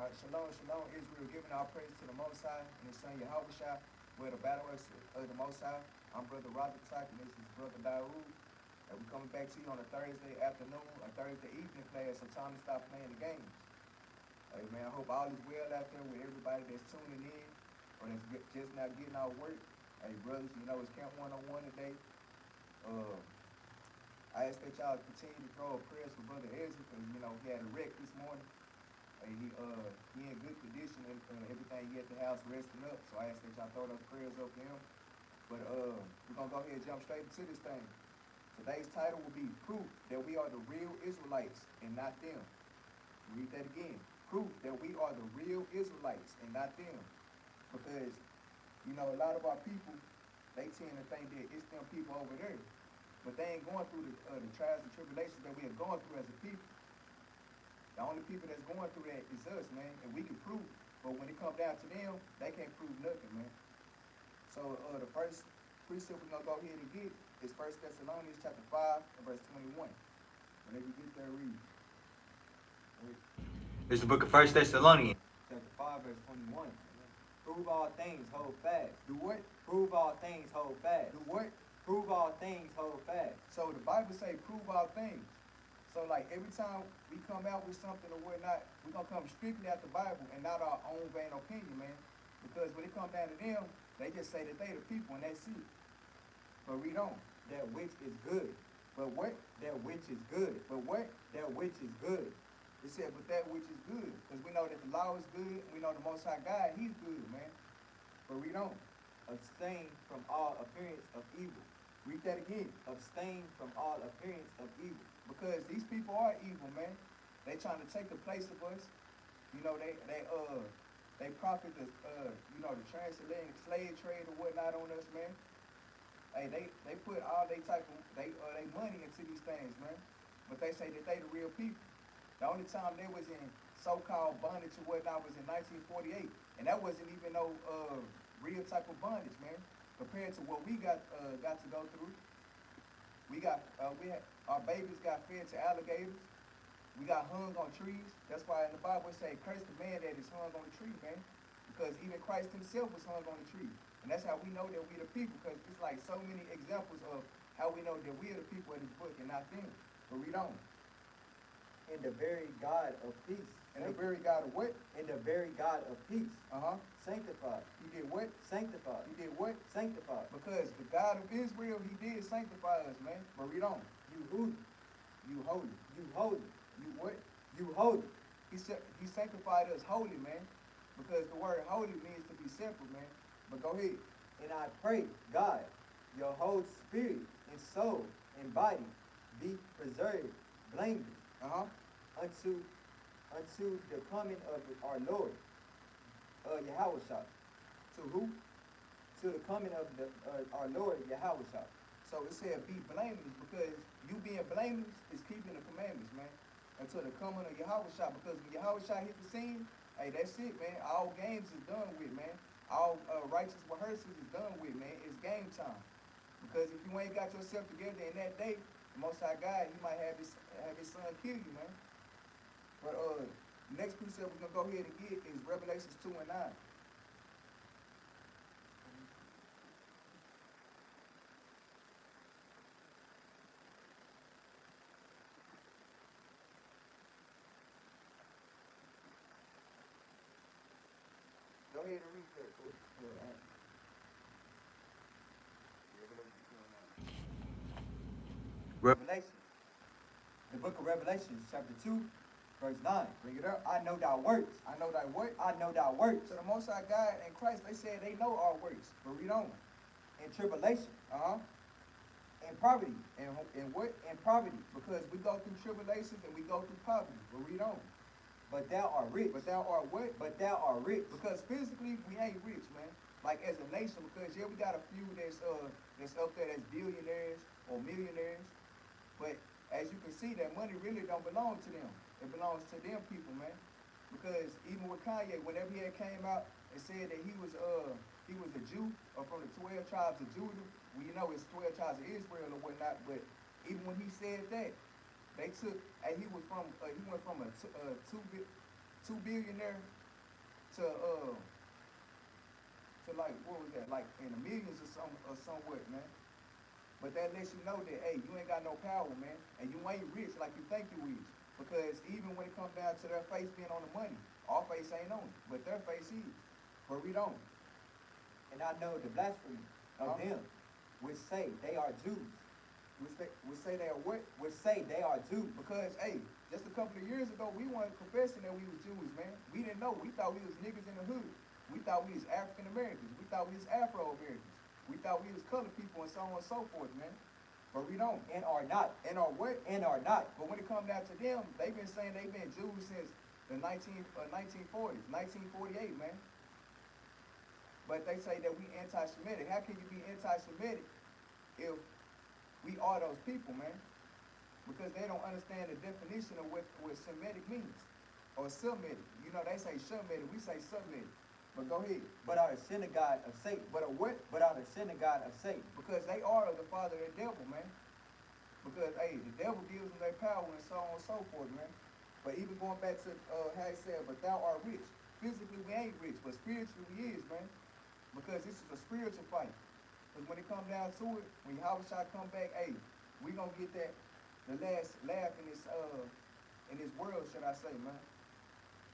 All right, shalom, shalom, Israel, giving our praise to the Most High and His Son Yahweh. We're the Battle Axes of the Most High. I'm Brother Robert Tyke, and this is Brother Daoud. And we're coming back to you on a Thursday afternoon, a Thursday evening class, so time to stop playing the games. Hey, man, I hope all is well out there with everybody that's tuning in or that's just now getting our work. Hey, brothers, you know, it's Camp 101 today. I ask that y'all continue to throw a prayers for Brother Ezra, because, you know, he had a wreck this morning. He in good condition and everything. He at the house resting up, so I ask that y'all throw those prayers up for him. But we're gonna go ahead and jump straight into this thing. Today's title will be Proof That We Are the Real Israelites and Not Them. Read that again. Proof that we are the real Israelites and not them. Because, you know, a lot of our people, they tend to think that it's them people over there, but they ain't going through the trials and tribulations that we are going through as a people. The only people that's going through that is us, man, and we can prove it. But when it comes down to them, they can't prove nothing, man. So the first precept we're going to go ahead and get is 1 Thessalonians chapter 5 and verse 21. Whenever you get there, read. It's the book of 1 Thessalonians. Chapter 5, verse 21. Prove all things, hold fast. Do what? Prove all things, hold fast. Do what? Prove all things, hold fast. So the Bible say prove all things. So like every time we come out with something or whatnot, we're going to come strictly out the Bible and not our own vain opinion, man. Because when it comes down to them, they just say that they the people and that's it. But read on. That which is good. But what? That which is good. But what? That which is good. It said, but that which is good. Because we know that the law is good. We know the Most High God, He's good, man. But read on. Abstain from all appearance of evil. Read that again. Abstain from all appearance of evil. Because these people are evil, man. They trying to take the place of us. You know, they profit the you know, the transatlantic slave trade or whatnot on us, man. Hey, they put all they money into these things, man. But they say that they the real people. The only time they was in so-called bondage or whatnot was in 1948, and that wasn't even no real type of bondage, man. Compared to what we got to go through. Our babies got fed to alligators. We got hung on trees. That's why in the Bible it say, curse the man that is hung on the tree, man. Because even Christ himself was hung on the tree. And that's how we know that we the people, because it's like so many examples of how we know that we are the people of this book and not them. But read on. In the very God of peace. And the very God of what? In the very God of peace. Sanctified. He did what? Sanctified. He did what? Sanctified. Because the God of Israel, he did sanctify us, man. But read on. You holy. You holy. You holy. You what? You holy. He sanctified us holy, man. Because the word holy means to be separate, man. But go ahead. And I pray, God, your whole spirit and soul and body be preserved blameless unto the coming of our Lord, Yahweh. To who? To the coming of our Lord, Yahweh. So it said be blameless, because you being blameless is keeping the commandments, man. Until the coming of Yahweh. Because when Yahweh hit the scene, hey, that's it, man. All games is done with, man. All righteous rehearsals is done with, man. It's game time. Because if you ain't got yourself together in that day, the Most High God, he might have his son kill you, man. But next precept we're going to go ahead and get is Revelations 2 and 9. Go ahead and read that. Revelation. The book of Revelation, chapter 2, verse 9. Bring it up. I know thy works. I know thy what? I know thy works. So the Most High God and Christ, they said they know our works. But read on. In tribulation. In poverty. And what? In poverty. Because we go through tribulations and we go through poverty. But read on. But thou art rich. But thou art what? But thou art rich. Because physically we ain't rich, man. Like as a nation, because yeah, we got a few that's up there that's billionaires or millionaires. But as you can see, that money really don't belong to them. It belongs to them people, man. Because even with Kanye, whenever he had came out and said that he was a Jew or from the 12 tribes of Judah, well, you know it's 12 tribes of Israel or whatnot. But even when he said that, they took, and he went from a $2 2 billionaire to like, what was that, like in the millions or somewhat, man. But that lets you know that, hey, you ain't got no power, man, and you ain't rich like you think you is. Because even when it comes down to their face being on the money, our face ain't on it, but their face is. But we don't. And I know the blasphemy of them, which say they are Jews. Which say they are what? Which say they are Jews. Because, hey, just a couple of years ago, we weren't confessing that we was Jews, man. We didn't know. We thought we was niggas in the hood. We thought we was African Americans. We thought we was Afro Americans. We thought we was colored people and so on and so forth, man. But we don't. And are not. And are what? And are not. But when it comes down to them, they've been saying they've been Jews since the 1940s, 1948, man. But they say that we anti-Semitic. How can you be anti-Semitic if we are those people, man? Because they don't understand the definition of what Semitic means. Or Semitic. You know, they say Shemitic, we say Semitic. But go ahead. But are the synagogue of Satan. But a what? But are the synagogue of Satan. Because they are the father of the devil, man. Because, hey, the devil gives them their power and so on and so forth, man. But even going back to how he said, but thou art rich. Physically, we ain't rich, but spiritually, we is, man. Because this is a spiritual fight. Because when it comes down to it, when Yahushua come back, hey, we gonna get that, the last laugh in this world, should I say, man.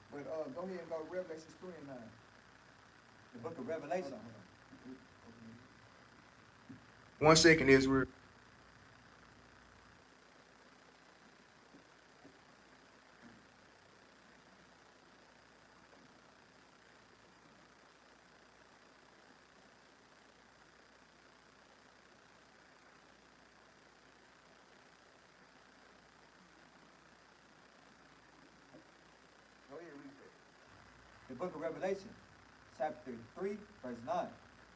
But go ahead and go to Revelation 3 and 9. The book of Revelation. Hold on. 1 second, Israel. Go ahead and read that. The book of Revelation, chapter 3, verse 9.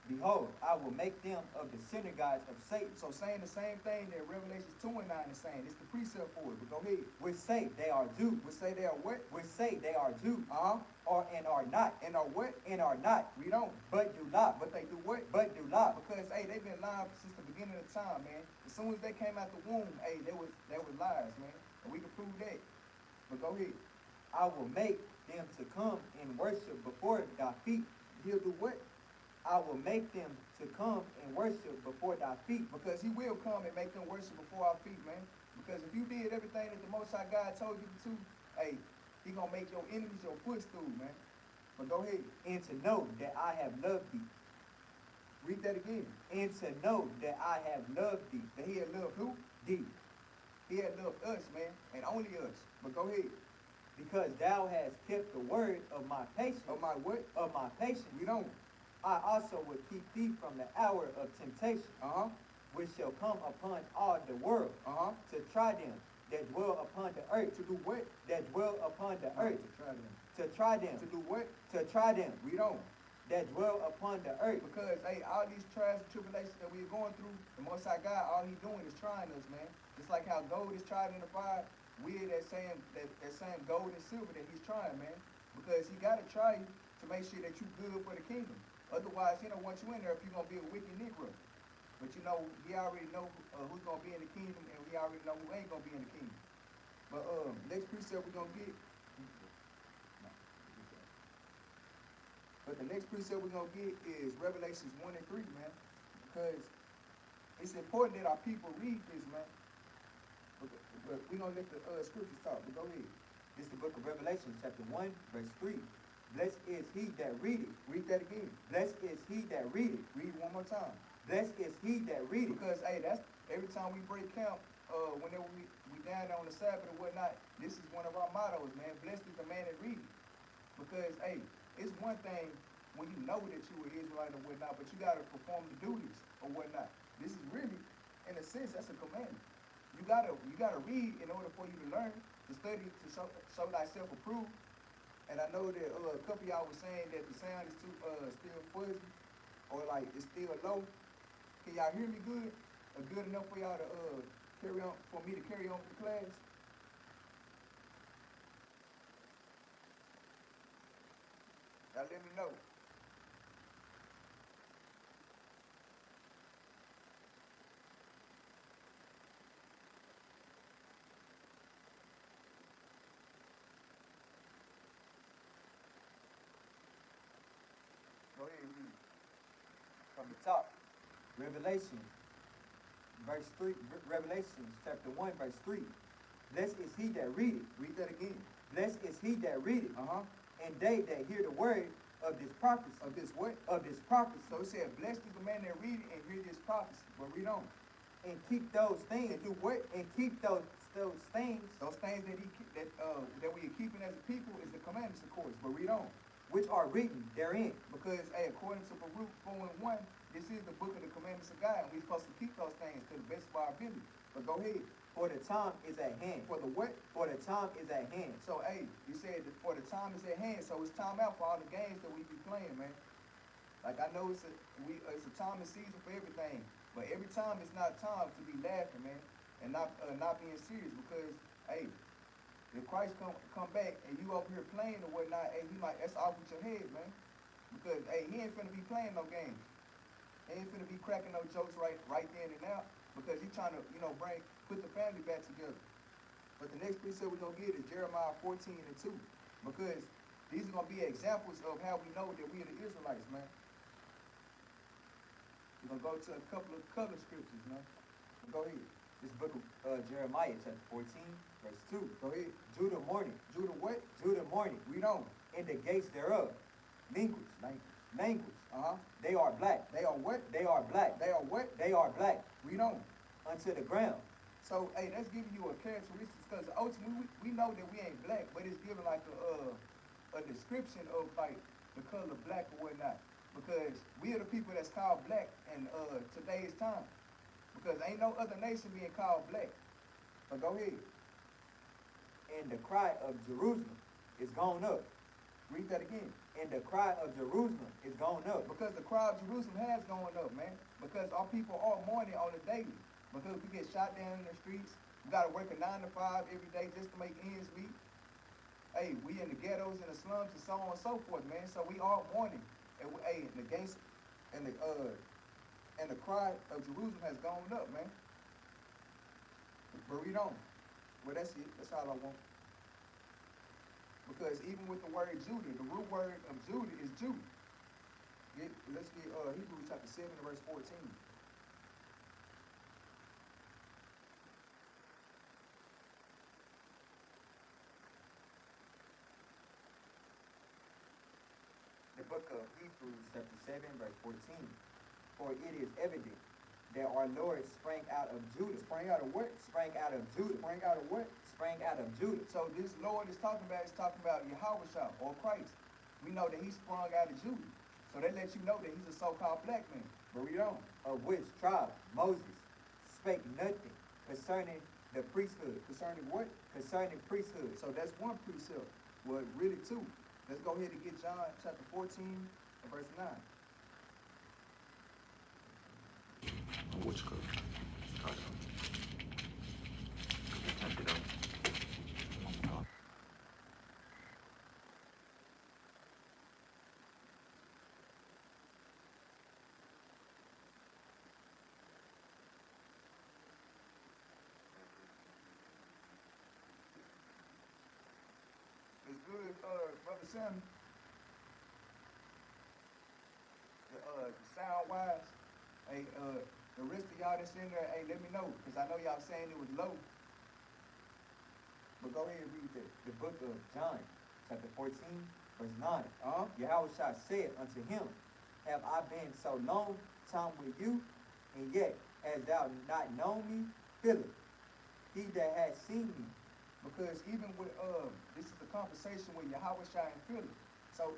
Behold, I will make them of the synagogues of Satan. So saying the same thing that Revelations 2 and 9 is saying. It's the precept for it, but go ahead. Which say they are Jews. Which say they are what? Which say they are Jews. And are not. And are what? And are not. We don't. But do not. But they do what? But do not. Because, hey, they've been lying since the beginning of time, man. As soon as they came out the womb, hey, that was lies, man. And we can prove that. But go ahead. I will make them to come and worship before thy feet. He'll do what? I will make them to come and worship before thy feet. Because he will come and make them worship before our feet, man. Because if you did everything that the Most High God told you to, hey, he gonna make your enemies your footstool, man. But go ahead. And to know that I have loved thee. Read that again. And to know that I have loved thee. That he had loved who? Thee. He had loved us, man, and only us. But go ahead. Because thou hast kept the word of my patience. Of my what? Of my patience. We don't. I also will keep thee from the hour of temptation, which shall come upon all the world, to try them that dwell upon the earth. To do what? That dwell upon the earth. To try them. To try them. To do what? To try them. We don't. That dwell upon the earth. Because, hey, all these trials and tribulations that we're going through, the Most High God, all he's doing is trying us, man. Just like how gold is tried in the fire, we're that same gold and silver that he's trying, man. Because he got to try you to make sure that you're good for the kingdom. Otherwise, he don't want you in there if you're going to be a wicked Negro. But you know, he already know who's going to be in the kingdom, and we already know who ain't going to be in the kingdom. But next precept we're going to get. But the next precept we're going to get is Revelations 1 and 3, man. Because it's important that our people read this, man. But we're going to let the scriptures talk. But go ahead. This is the book of Revelation, chapter 1, verse 3. Blessed is he that readeth. Read that again. Blessed is he that readeth. Read one more time. Blessed is he that readeth. Because, hey, that's every time we break camp, whenever we down there on the Sabbath or whatnot, this is one of our mottos, man. Blessed is the man that readeth. Because, hey, it's one thing when you know that you are Israelite or whatnot, but you got to perform the duties or whatnot. This is really, in a sense, that's a commandment. You gotta read in order for you to learn, to study, to show thyself approved. And I know that a couple of y'all was saying that the sound is too still fuzzy, or like it's still low. Can y'all hear me good? Or good enough for y'all to carry on, for me to carry on with the class? Y'all let me know. Go ahead and read. From the top. Revelation, verse 3, Revelations chapter 1, verse 3. Blessed is he that readeth. Read that again. Blessed is he that readeth. Uh-huh. And they that hear the word of this prophecy. Of this what? Of this prophecy. So it said, blessed is the man that read it and hear this prophecy. But read on. And keep those things. And do what? And keep those things. Those things that we are keeping as a people is the commandments, of course. But read on. Which are written therein. Because, hey, according to Baruch 4:1, this is the book of the commandments of God, and we're supposed to keep those things to the best of our ability. But go ahead. For the time is at hand. For the what? For the time is at hand. So, hey, you said that for the time is at hand, so it's time out for all the games that we be playing, man. Like, I know it's a time and season for everything, but every time it's not time to be laughing, man, and not being serious, because, hey, if Christ come back and you over here playing or whatnot, hey, that's off with your head, man. Because, hey, he ain't finna be playing no games. He ain't finna be cracking no jokes right then and now, because he trying to, put the family back together. But the next precept we're gonna get is Jeremiah 14:2, because these are gonna be examples of how we know that we are the Israelites, man. We're gonna go to a couple of color scriptures, man. Go ahead. This book of Jeremiah, chapter 14, verse 2. Go ahead. Judah mourning. Judah what? Judah mourning. Read on. In the gates thereof. Language. Uh-huh. They are black. They are what? They are black. They are what? They are black. Read on. Unto the ground. So, hey, that's giving you a characteristics, because ultimately we know that we ain't black, but it's giving like a description of like the color black or whatnot. Because we are the people that's called black in today's time. Because ain't no other nation being called black. But go ahead. And the cry of Jerusalem is gone up. Read that again. And the cry of Jerusalem is gone up. Because the cry of Jerusalem has gone up, man. Because our people are mourning on the daily. Because we get shot down in the streets. We got to work a 9 to 5 every day just to make ends meet. Hey, we in the ghettos and the slums and so on and so forth, man. So we are mourning. And hey, the gates and the cry of Jerusalem has gone up, man. But read on. Well, that's it. That's all I want. Because even with the word Judah, the root word of Judah is Judah. Let's get Hebrews chapter 7 verse 14. The book of Hebrews, chapter 7, verse 14. For it is evident that our Lord sprang out of Judah. Sprang out of what? Sprang out of Judah. Sprang out of what? Sprang out of Judah. So this Lord is talking about Yahweh or Christ. We know that he sprung out of Judah. So that lets you know that he's a so-called black man. But read on. Of which tribe Moses spake nothing concerning the priesthood. Concerning what? Concerning priesthood. So that's one precept. Well, really two. Let's go ahead and get John chapter 14 and verse 9. What's good? It's good, Brother Sam. The sound wise, hey, the rest of y'all that's in there, hey, let me know, because I know y'all saying it was low. But go ahead and read that. The book of John, chapter 14, verse 9. Uh-huh. Yahweh said unto him, Have I been so long time with you, and yet hast thou not known me? Philip, he that has seen me. Because even with, this is a conversation with Yahweh and Philip. So,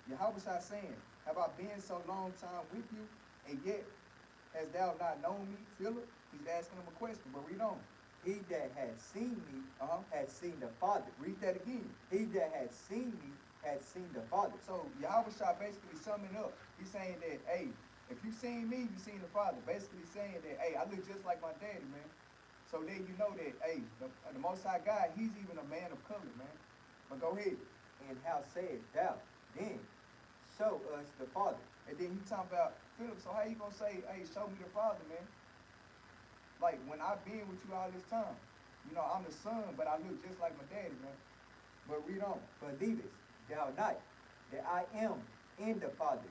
Yahweh saying, have I been so long time with you, and yet hast thou not known me, Philip? He's asking him a question, but read on. He that had seen me had seen the Father. Read that again. He that had seen me had seen the Father. So, Yahweh basically summing up. He's saying that, hey, if you seen me, you seen the Father. Basically saying that, hey, I look just like my daddy, man. So then you know that, hey, the Most High God, he's even a man of color, man. But go ahead. And how sayest thou then, show us the Father? And then he talking about, Philip, so how you going to say, hey, show me the Father, man? Like, when I've been with you all this time, you know, I'm the son, but I look just like my daddy, man. But read on. Believest thou not that I am in the Father,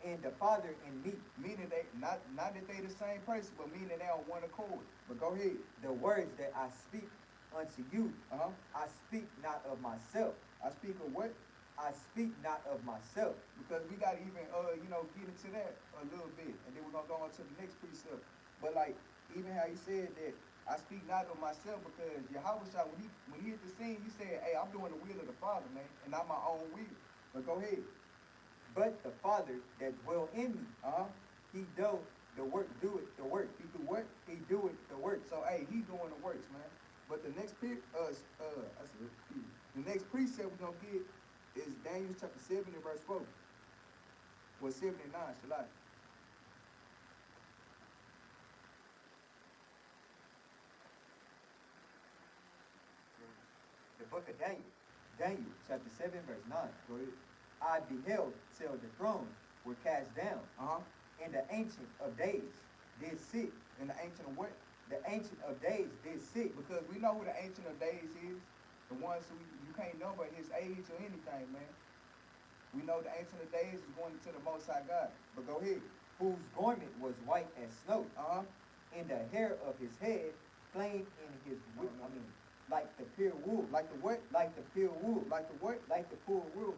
and the Father in me. Meaning they not that they the same person, but meaning they on one accord. But go ahead. The words that I speak unto you, I speak not of myself. I speak of what? I speak not of myself. Because we gotta even get into that a little bit, and then we're gonna go on to the next precept. But like even how he said that I speak not of myself, because Yahweh when he hit the scene, he said, "Hey, I'm doing the will of the Father, man, and not my own will." But go ahead. But the Father that dwell in me, he do the work, do it the work. He do what? He do it the work. So hey, he doing the works, man. But the next the next precept we're gonna get is Daniel chapter 7 and verse 4. Well, 7 and 9, shall I? The book of Daniel chapter 7 verse 9. Go ahead. I beheld till the thrones were cast down, and the Ancient of Days did sit. And the Ancient of what? The Ancient of Days did sit. Because we know who the Ancient of Days is. The ones who you can't know by his age or anything, man. We know the Ancient of Days is going to the Most High God. But go ahead. Whose garment was white as snow, and the hair of his head plain in his like the pure wool. Like the what? Like the pure wool. Like the what? Like the pure wool.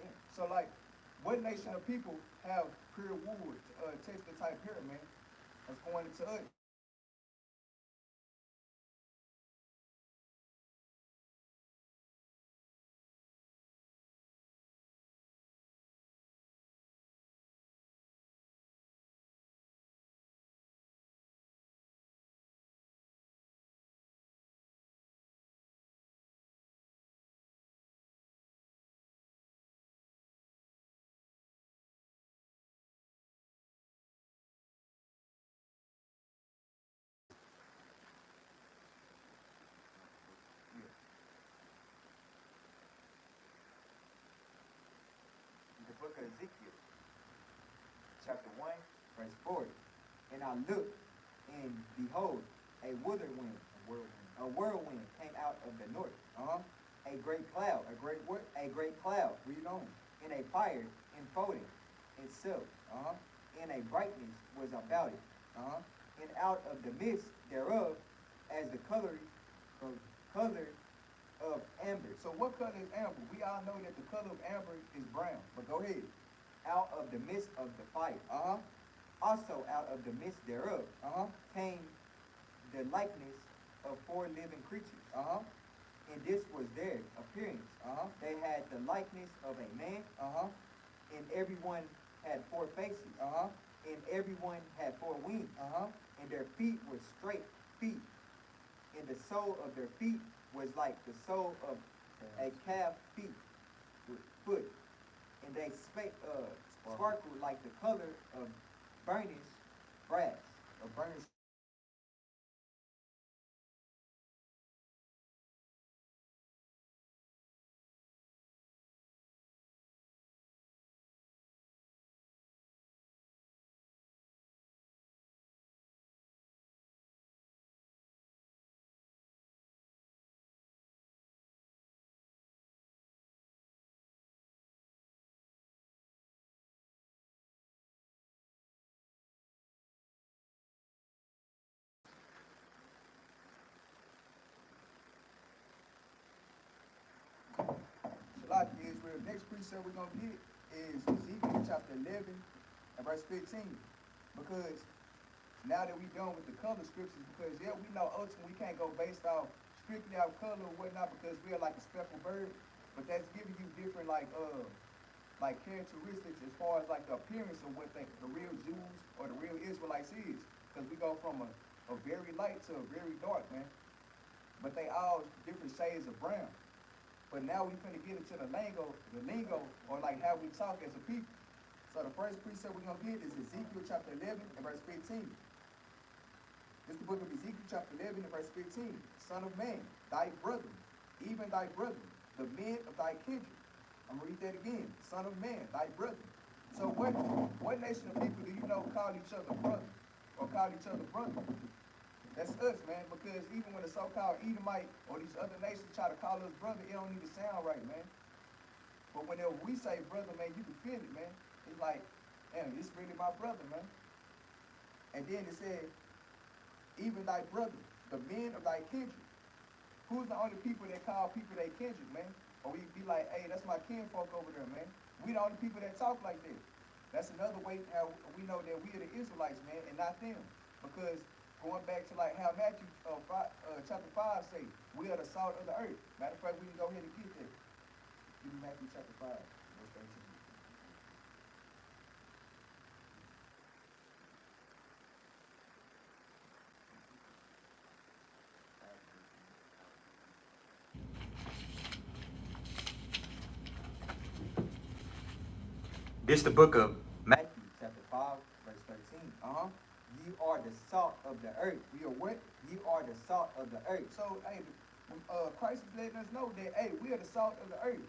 Yeah. So like, what nation of people have pure wool, texture type hair, man? That's going into us. The book of Ezekiel, chapter 1, verse 40. And I looked, and behold, a whirlwind came out of the north. A great cloud. A great what? A great cloud. Read on. And a fire enfolding itself. And a brightness was about it. And out of the midst thereof, as the color of amber. So what color is amber? We all know that the color of amber is brown. But go ahead. Out of the midst of the fire. Also out of the midst thereof came the likeness of 4 living creatures. And this was their appearance. They had the likeness of a man. And everyone had 4 faces. And everyone had 4 wings. And their feet were straight feet. And the sole of their feet was like the sole of a calf feet with foot. And they sparkled like the color of burnished brass. A burnished. Israel. Next precept we're going to get is Ezekiel chapter 11 and verse 15. Because now that we're done with the color scriptures, because yeah, we know ultimately we can't go based off strictly our color or whatnot, because we are like a speckled bird. But that's giving you different like characteristics as far as like the appearance of what the real Jews or the real Israelites is. Because we go from a very light to a very dark, man. But they all different shades of brown. But now we finna get into the lingo, or like how we talk as a people. So the first precept we're gonna get is Ezekiel chapter 11 and verse 15. This is the book of Ezekiel chapter 11 and verse 15. Son of man, thy brethren, even thy brethren, the men of thy kindred. I'm gonna read that again. Son of man, thy brethren. So what nation of people do you know call each other brother, or call each other brother? That's us, man, because even when the so-called Edomite or these other nations try to call us brother, it don't even sound right, man. But whenever we say brother, man, you can feel it, man. It's like, damn, this really my brother, man. And then it said, even thy brother, the men of thy kindred. Who's the only people that call people they kindred, man? Or we be like, hey, that's my kinfolk over there, man. We the only people that talk like that. That's another way how we know that we are the Israelites, man, and not them. Because going back to like how Matthew chapter 5 say, we are the salt of the earth. Matter of fact, we can go ahead and get there. Give me Matthew chapter 5, verse 13. This the book of Matthew, chapter 5, verse 13. Ye are the salt of the earth. We are what? Ye are the salt of the earth. So, hey, Christ is letting us know that, hey, we are the salt of the earth.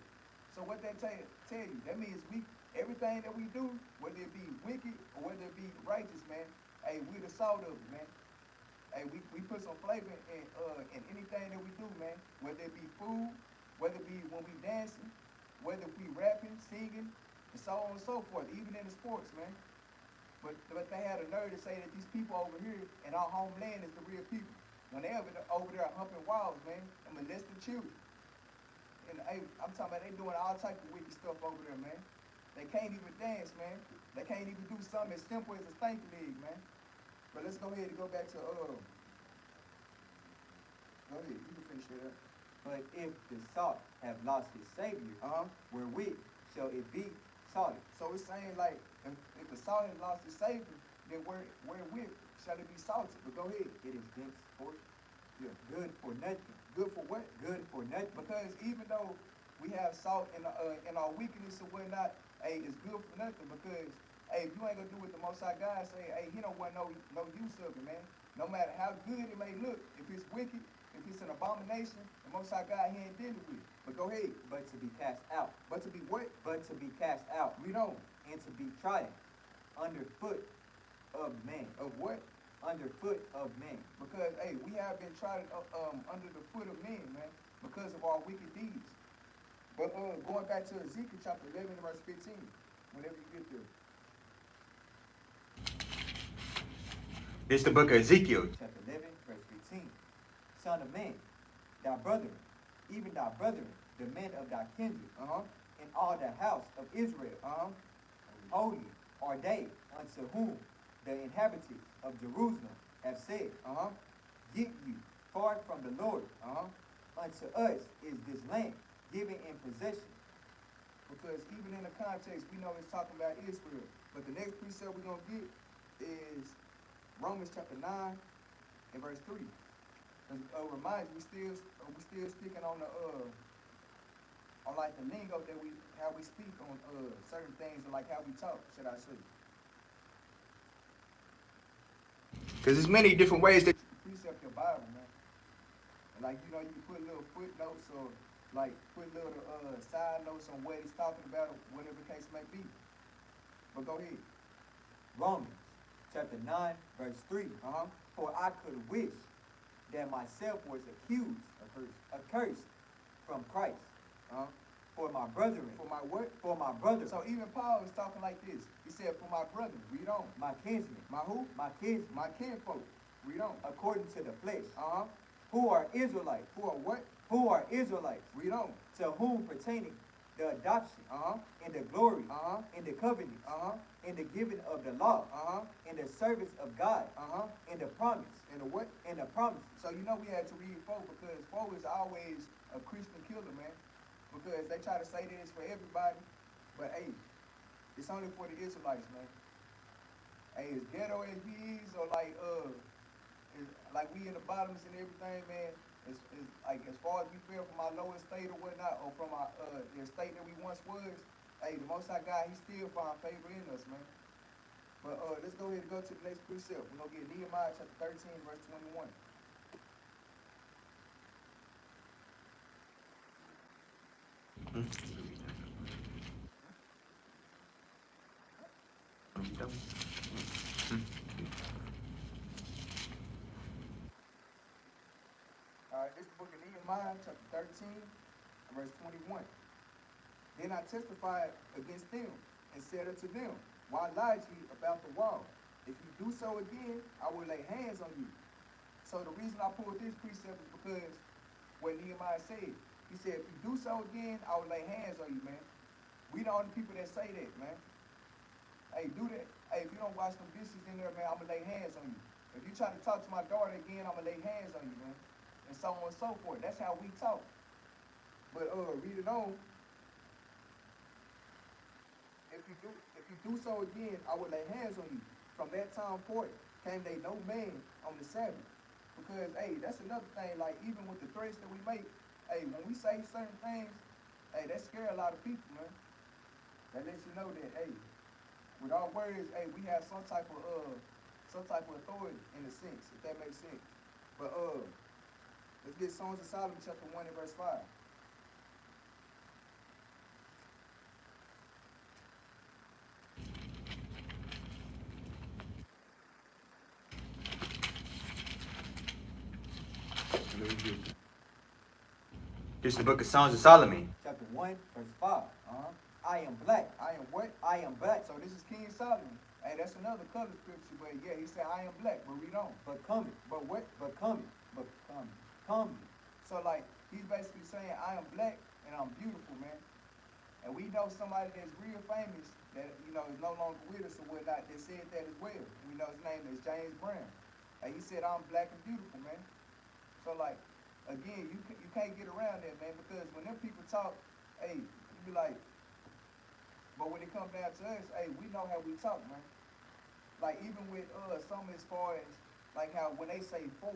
So what that tell you, that means everything that we do, whether it be wicked or whether it be righteous, man, hey, we the salt of it, man. Hey, we put some flavor in anything that we do, man. Whether it be food, whether it be when we dancing, whether it be rapping, singing, and so on and so forth, even in the sports, man. But they had a nerve to say that these people over here in our homeland is the real people. When they over there humping walls, man, and molesting children. And hey, I'm talking about they doing all type of wicked stuff over there, man. They can't even dance, man. They can't even do something as simple as a stanky leg, man. But let's go ahead and go back to go ahead, you can finish it up. But if the salt have lost his savior, wherewith shall it be salted? So it's saying like, if the salt has lost its savior, then wherewith shall it be salted? But go ahead. It is henceforth good for nothing. Good for what? Good for nothing. Because even though we have salt in our wickedness or whatnot, hey, it's good for nothing. Because hey, if you ain't gonna do what the Most High God say, hey, he don't want no use of it, man. No matter how good it may look, if it's wicked, if it's an abomination, the Most High God, he ain't dealing with it. But go ahead. But to be cast out. But to be what? But to be cast out. We don't. And to be trodden under foot of man. Of what? Under foot of man. Because, hey, we have been trodden under the foot of men, man, because of our wicked deeds. But going back to Ezekiel chapter 11, verse 15, whenever you get there. This is the book of Ezekiel, chapter 11, verse 15. Son of man, thy brethren, even thy brethren, the men of thy kindred, and all the house of Israel, holy are they unto whom the inhabitants of Jerusalem have said, get you far from the Lord, unto us is this land given in possession. Because even in the context, we know it's talking about Israel. But the next precept we're going to get is Romans chapter 9 and verse 3. Remind you, we still sticking on the on like the lingo that how we speak on certain things, or like how we talk, should I say? Because there's many different ways that you precept your Bible, man. And like, you know, you can put little footnotes or like put little side notes on what he's talking about, or whatever the case may be. But go ahead. Romans chapter 9, verse 3. For I could wish that myself was accused, accursed from Christ. For my brethren. For my what? For my brethren. So even Paul is talking like this. He said, for my brethren. Read on. My kinsmen. My who? My kinsmen. My kinfolk. Read on. According to the flesh. Who are Israelites. Who are what? Who are Israelites. Read on. To whom pertaining the adoption, and the glory, and the covenant, and the giving of the law, and the service of God, and the promise. And the what? And the promise. So you know we had to read 4 because 4 is always a Christian killer, man. Because they try to say that it's for everybody, but hey, it's only for the Israelites, man. Hey, as ghetto as we is, or like like we in the bottoms and everything, man. It's like as far as we feel from our lower state or whatnot, or from our the state that we once was, hey, the Most High God, he still find favor in us, man. But let's go ahead and go to the next precept. We're gonna get Nehemiah chapter 13, verse 21. Alright, this is the book of Nehemiah, chapter 13, verse 21. Then I testified against them and said unto them, why lie ye about the wall? If you do so again, I will lay hands on you. So the reason I pulled this precept is because what Nehemiah said. He said, if you do so again, I will lay hands on you, man. We the only people that say that, man. Hey, do that. Hey, if you don't wash them dishes in there, man, I'm going to lay hands on you. If you try to talk to my daughter again, I'm going to lay hands on you, man. And so on and so forth. That's how we talk. But read it on. If you do so again, I will lay hands on you. From that time forth came they no man on the Sabbath. Because, hey, that's another thing. Like, even with the threats that we make, hey, when we say certain things, hey, that scare a lot of people, man. That lets you know that, hey, with our words, hey, we have some type of authority in a sense, if that makes sense. But let's get Songs of Solomon chapter 1 and verse 5. This is the book of Songs of Solomon. Chapter 1, verse 5. I am black. I am what? I am black. So this is King Solomon. Hey, that's another color scripture, but yeah, he said, I am black, but read on. But coming. But what? But coming. But coming. Coming. So like, he's basically saying, I am black and I'm beautiful, man. And we know somebody that's real famous that, you know, is no longer with us or whatnot that said that as well. We know his name is James Brown. And he said, I'm black and beautiful, man. So like, again, you can't get around that, man, because when them people talk, hey, you be like, but when it comes down to us, hey, we know how we talk, man. Like, even with some as far as, like how when they say for,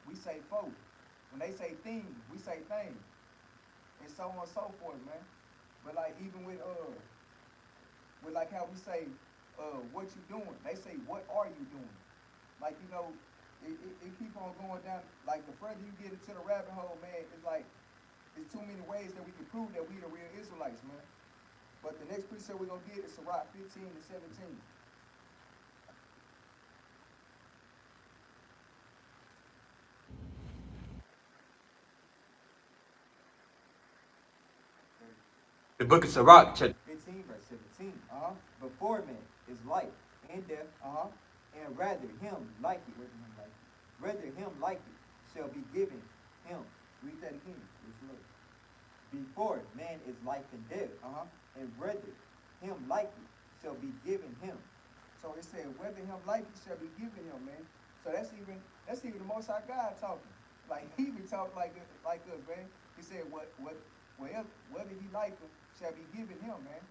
we say for. When they say thing, we say thing. And so on and so forth, man. But like, even with like how we say, what you doing? They say, what are you doing? Like, you know, it keep on going down. Like, the further you get into the rabbit hole, man, it's like, there's too many ways that we can prove that we the real Israelites, man. But the next precept we're going to get is Sirach 15 and 17. The book of Sirach, chapter 15, verse 17. Before man is life and death, and rather him like it, rather him like it shall be given him. Read that again. Before man is life and death, and rather him like it shall be given him. So it said, whether him like it shall be given him, man. So that's even the Most High God talking. Like, he be talking like us, man. He said, whether he like him shall be given him, man.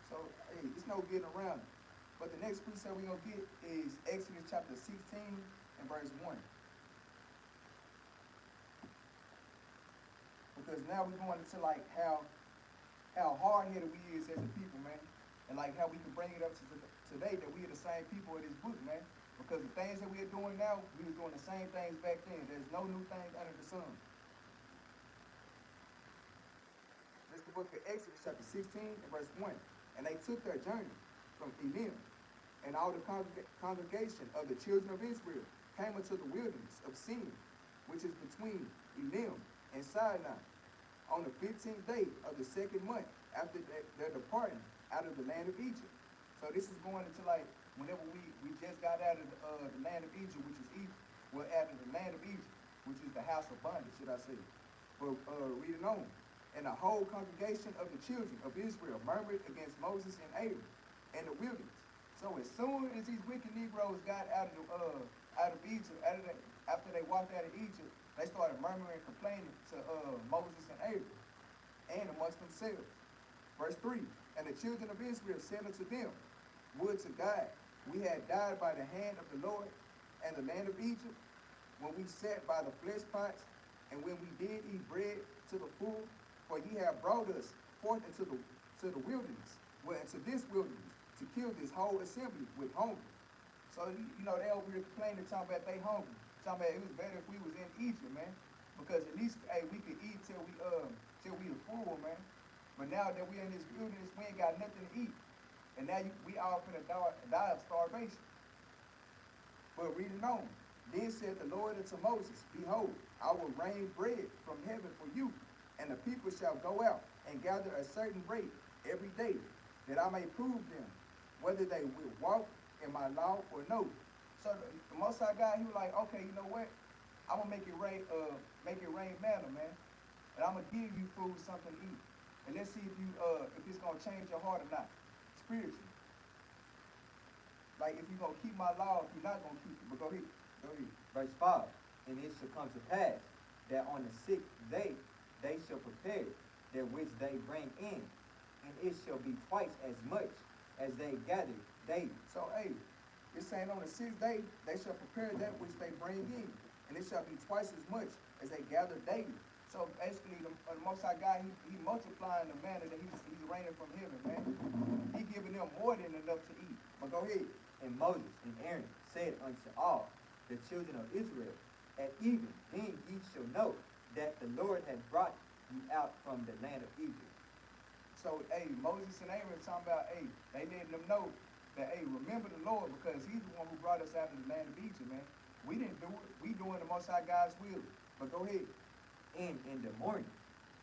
So, hey, there's no getting around it. But the next precept we're going to get is Exodus chapter 16 and verse 1. Because now we're going into, like, how hard-headed we is as a people, man. And, like, how we can bring it up to today that we are the same people in this book, man. Because the things that we are doing now, we were doing the same things back then. There's no new things under the sun. This is the book of Exodus chapter 16 and verse 1. And they took their journey from Elim, and all the congregation of the children of Israel came into the wilderness of Sin, which is between Elim and Sinai, on the 15th day of the second month after their departing out of the land of Egypt. So this is going into, like, whenever we just got out of the land of Egypt, which is Egypt, well, out of the land of Egypt, which is the house of bondage, should I say. But read it on. And the whole congregation of the children of Israel murmured against Moses and Aaron in the wilderness. So as soon as these wicked Negroes got out of Egypt, after they walked out of Egypt, they started murmuring and complaining to Moses and Aaron and amongst themselves. Verse 3, and the children of Israel said unto them, would to God we had died by the hand of the Lord and the land of Egypt, when we sat by the flesh pots, and when we did eat bread to the full, for ye have brought us forth into the wilderness, into this wilderness, to kill this whole assembly with hunger. So, you know, they over here complaining, talking about they hungry. Talking about it was better if we was in Egypt, man. Because at least, hey, we could eat till we are full, man. But now that we in this wilderness, we ain't got nothing to eat. And now we all finna die of starvation. But read it on. Then said the Lord unto Moses, behold, I will rain bread from heaven for you, and the people shall go out and gather a certain rate every day, that I may prove them, whether they will walk in my law or no. So the Most High God, he was like, okay, you know what? I'm gonna make it rain manna, man. And I'm gonna give you food, something to eat. And let's see if it's gonna change your heart or not, spiritually. Like if you're gonna keep my law, if you're not gonna keep it. But go ahead. Verse 5, and it shall come to pass that on the sixth day they shall prepare that which they bring in, and it shall be twice as much as they gather daily. So, hey, it's saying on the sixth day they shall prepare that which they bring in, and it shall be twice as much as they gather daily. So basically, the Most High God, he multiplying the manna that he's raining from heaven, man. He giving them more than enough to eat. But go ahead. And Moses and Aaron said unto all the children of Israel, at even then ye shall know that the Lord hath brought you out from the land of Egypt. So, hey, Moses and Aaron talking about, hey, they letting them know that, hey, remember the Lord, because he's the one who brought us out of the land of Egypt, man. We didn't do it. We doing the Most High God's will. But go ahead. And in the morning,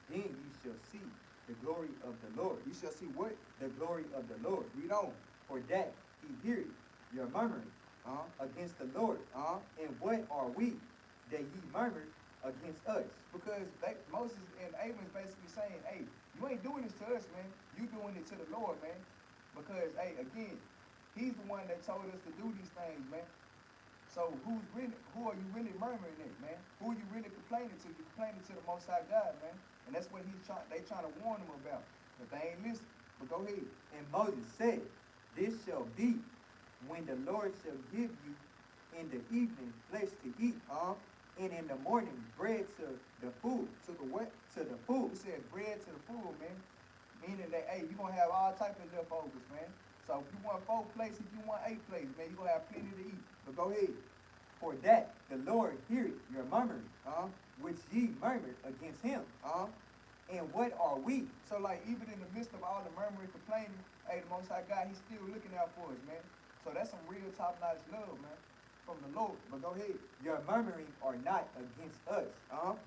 then ye shall see the glory of the Lord. You shall see what? The glory of the Lord. Read on. For that he heareth your murmuring against the Lord. And what are we that ye murmur against us? Because Moses and Aaron is basically saying, hey, you ain't doing this to us, man. You doing it to the Lord, man. Because, hey, again, he's the one that told us to do these things, man. So who are you really murmuring at, man? Who are you really complaining to? You're complaining to the Most High God, man. And that's what they trying to warn them about. But they ain't listening. But go ahead. And Moses said, this shall be when the Lord shall give you in the evening flesh to eat, and in the morning bread to the food. To the what? To the food. He said bread to the food, man. Meaning that, hey, you're going to have all type of leftovers, man. So if you want 4 plates, if you want 8 plates, man, you're going to have plenty to eat. But go ahead. For that the Lord heareth your murmuring, which ye murmured against him. And what are we? So, like, even in the midst of all the murmuring, complaining, hey, the Most High God, he's still looking out for us, man. So that's some real top-notch love, man, from the Lord. But go ahead. Your murmuring are not against us,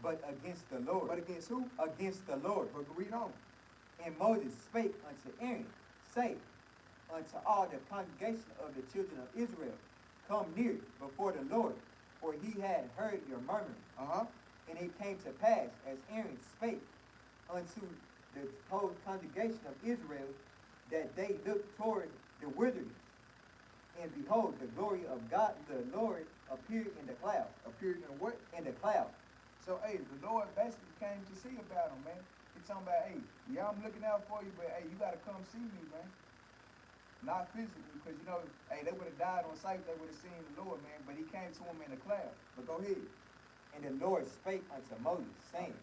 but against the Lord. But against who? Against the Lord. But read on. And Moses spake unto Aaron, saying, unto all the congregation of the children of Israel, come near before the Lord, for he had heard your murmuring. And it came to pass, as Aaron spake unto the whole congregation of Israel, that they looked toward the wilderness. And behold, the glory of God, the Lord, appeared in the cloud. Appeared in what? In the cloud. So, hey, the Lord basically came to see about him, man. He's talking about, hey, yeah, I'm looking out for you, but, hey, you got to come see me, man. Not physically, because, you know, hey, they would have died on sight, they would have seen the Lord, man. But he came to him in the cloud. But go ahead. And the Lord spake unto Moses, saying,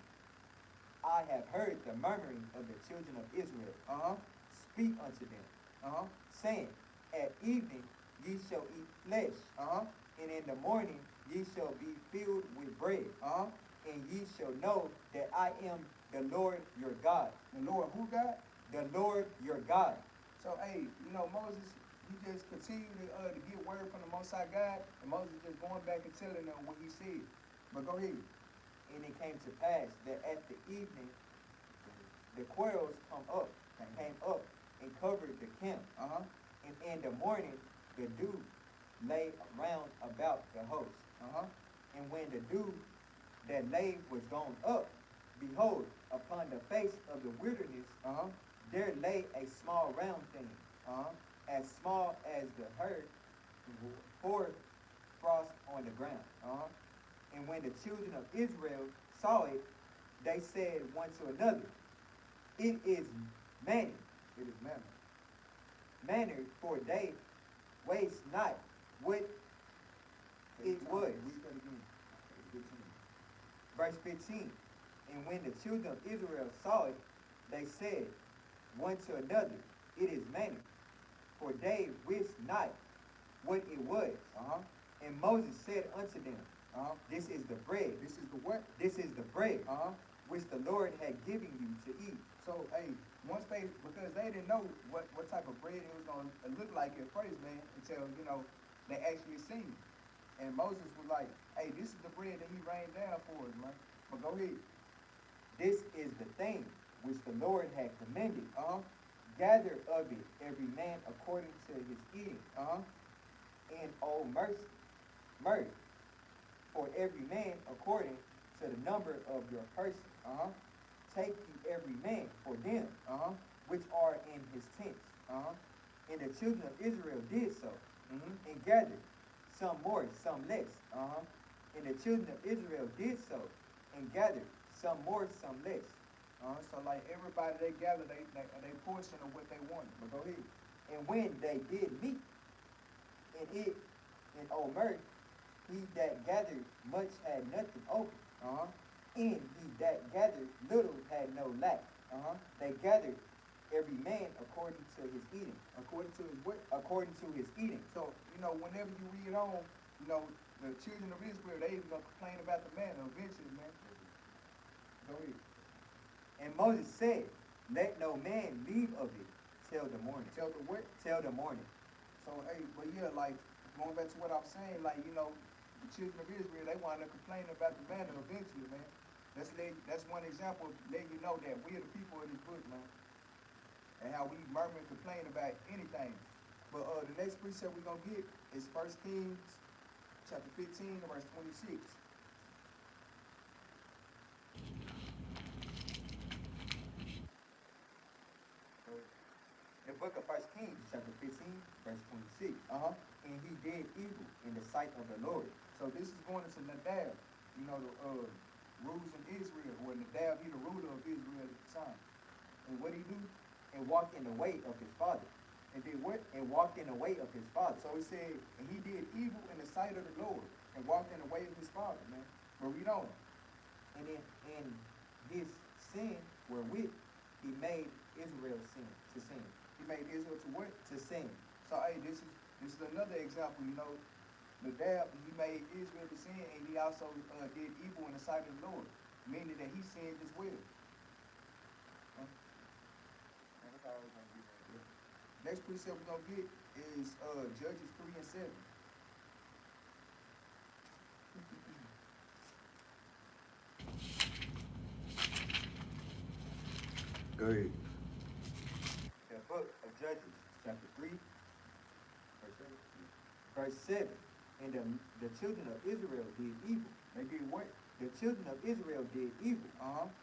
I have heard the murmuring of the children of Israel. Speak unto them, saying, at evening ye shall eat flesh, and in the morning ye shall be filled with bread, and ye shall know that I am the Lord your God. The Lord who God? The Lord your God. So, hey, you know, Moses, he just continued to get word from the Most High God, and Moses just going back and telling them what he said. But go ahead. And it came to pass that at the evening the quails came up and covered the camp. And in the morning the dew lay round about the host. And when the dew that lay was gone up, behold, upon the face of the wilderness, there lay a small round thing, as small as the herd, for frost on the ground. And when the children of Israel saw it, they said one to another, it is manna. It is manna. Manna, for they waste not what it was. Read that again. 15. Verse 15. And when the children of Israel saw it, they said one to another, it is manna, for they wist not what it was. And Moses said unto them, this is the bread. This is the what? This is the bread which the Lord had given you to eat. So, hey, because they didn't know what type of bread it was going to look like at first, man, until, you know, they actually seen it. And Moses was like, hey, this is the bread that he rained down for us, man. But go ahead. This is the thing which the Lord had commanded gather of it every man according to his eating. And oh mercy, for every man according to the number of your person. Take ye every man for them, which are in his tents. And the children of Israel did so, and gathered, some more, some less. And the children of Israel did so, and gathered, some more, some less. So like everybody they gather they portion of what they wanted. But go ahead. And when they did meet, in Omer, he that gathered much had nothing open. And he that gathered little had no lack. They gathered every man according to his eating. According to his what? According to his eating. So, whenever you read on, the children of Israel, they even gonna complain about the manna eventually, man. Go ahead. And Moses said, let no man leave of it till the morning. Till the what? Till the morning. So, hey, but yeah, like, going back to what I'm saying, like, the children of Israel, they wind up complaining about the manna eventually, man. That's one example of letting you know that we are the people of this book, man. And how we murmur and complain about anything. But the next precept we're going to get is 1 Kings chapter 15, verse 26. The book of 1 Kings, chapter 15, verse 26. And he did evil in the sight of the Lord. So this is going into Nadab, the rules in Israel, where Nadab, he the ruler of Israel at the time. And what he do? And walked in the way of his father. And did what? And walked in the way of his father. So he said, and he did evil in the sight of the Lord, and walked in the way of his father, man. But read on. And in his sin wherewith he made Israel to sin. He made Israel to what? To sin. So hey, this is another example, Nadab, he made Israel to sin, and he also did evil in the sight of the Lord, meaning that he sinned as well. Next precept we're going to get is Judges 3 and 7. Go ahead. The book of Judges, chapter 3, verse 7. And the children of Israel did evil. They did what? The children of Israel did evil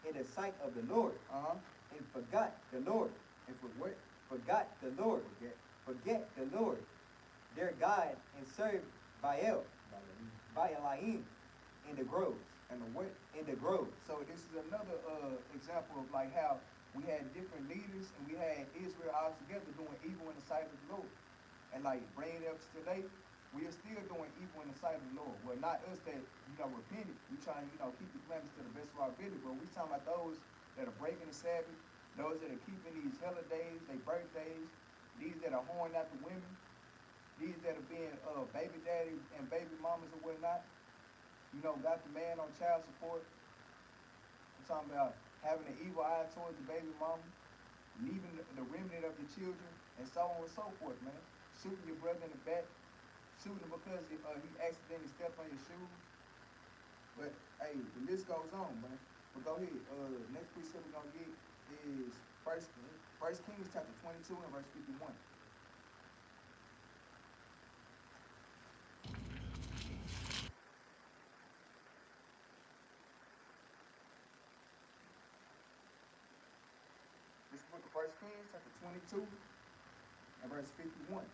in the sight of the Lord, and forgot the Lord. And for what? Forgot the Lord. Forget the Lord, their God, and served Baalaim in the groves. And the what? In the groves. So this is another example of like how we had different leaders and we had Israel all together doing evil in the sight of the Lord. And like bringing it up to today, we are still doing evil in the sight of the Lord. Well, not us that, repented. We trying to, keep the commandments to the best of our ability, but we talking about those that are breaking the Sabbath, those that are keeping these holidays, their birthdays, these that are whoring out the women, these that are being baby daddies and baby mamas or whatnot. Got the man on child support. I'm talking about having an evil eye towards the baby mama, leaving the remnant of the children, and so on and so forth, man. Shooting your brother in the back, shooting him because he accidentally stepped on your shoes. But hey, the list goes on, man. But go ahead. Next precept we're gonna get is First Kings chapter 22 and verse 51. This book of 1 Kings chapter 22 and verse 51.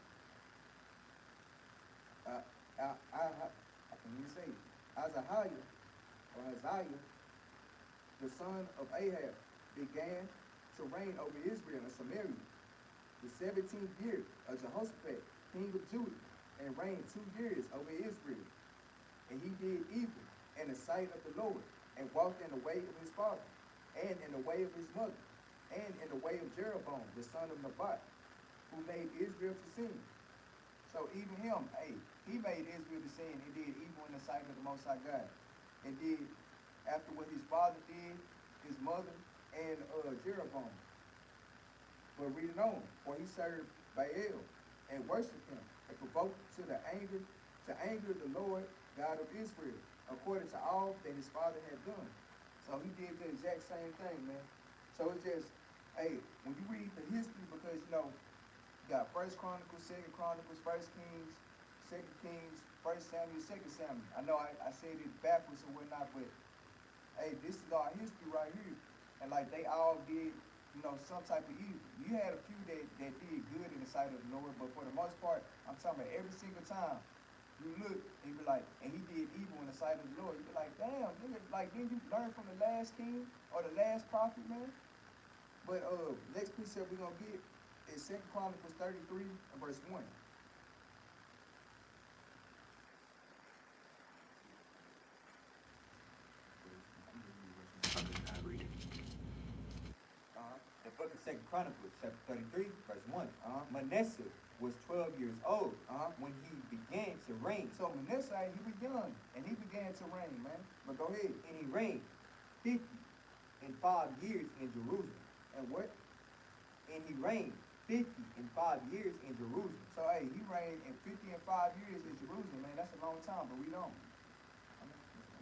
I can even say it. Ahaziah, the son of Ahab, began to reign over Israel and Samaria the 17th year of Jehoshaphat, king of Judah, and reigned 2 years over Israel. And he did evil in the sight of the Lord, and walked in the way of his father, and in the way of his mother, and in the way of Jerubbaal, the son of Nebat, who made Israel to sin. So even him, he made Israel to sin and did evil in the sight of the Most High God. And did after what his father did, his mother, and Jerubbaal. But read it on, for he served Baal and worshipped him, and provoked to anger the Lord God of Israel, according to all that his father had done. So he did the exact same thing, man. So it's just Hey, when you read the history, because you know, you got First Chronicles, Second Chronicles, First Kings, Second Kings, First Samuel, Second Samuel. I know I said it backwards or whatnot, but hey, this is our history right here. And like they all did, you know, some type of evil. You had a few that did good in the sight of the Lord, but for the most part, I'm talking about every single time you look, and you be like, and he did evil in the sight of the Lord. You be like, damn, nigga, like didn't you learn from the last king or the last prophet, man? But next precept we're gonna get is 2 Chronicles 33 and verse 1. I read it. The book of 2 Chronicles, chapter 33, verse 1. Manasseh was 12 years old when he began to reign. So Manasseh, he was young, and he began to reign, man. But go ahead. And he reigned 50 and 5 years in Jerusalem. And what? And he reigned 50 and 5 years in Jerusalem. So hey, he reigned in 50 and 5 years in Jerusalem, man. That's a long time, but we don't.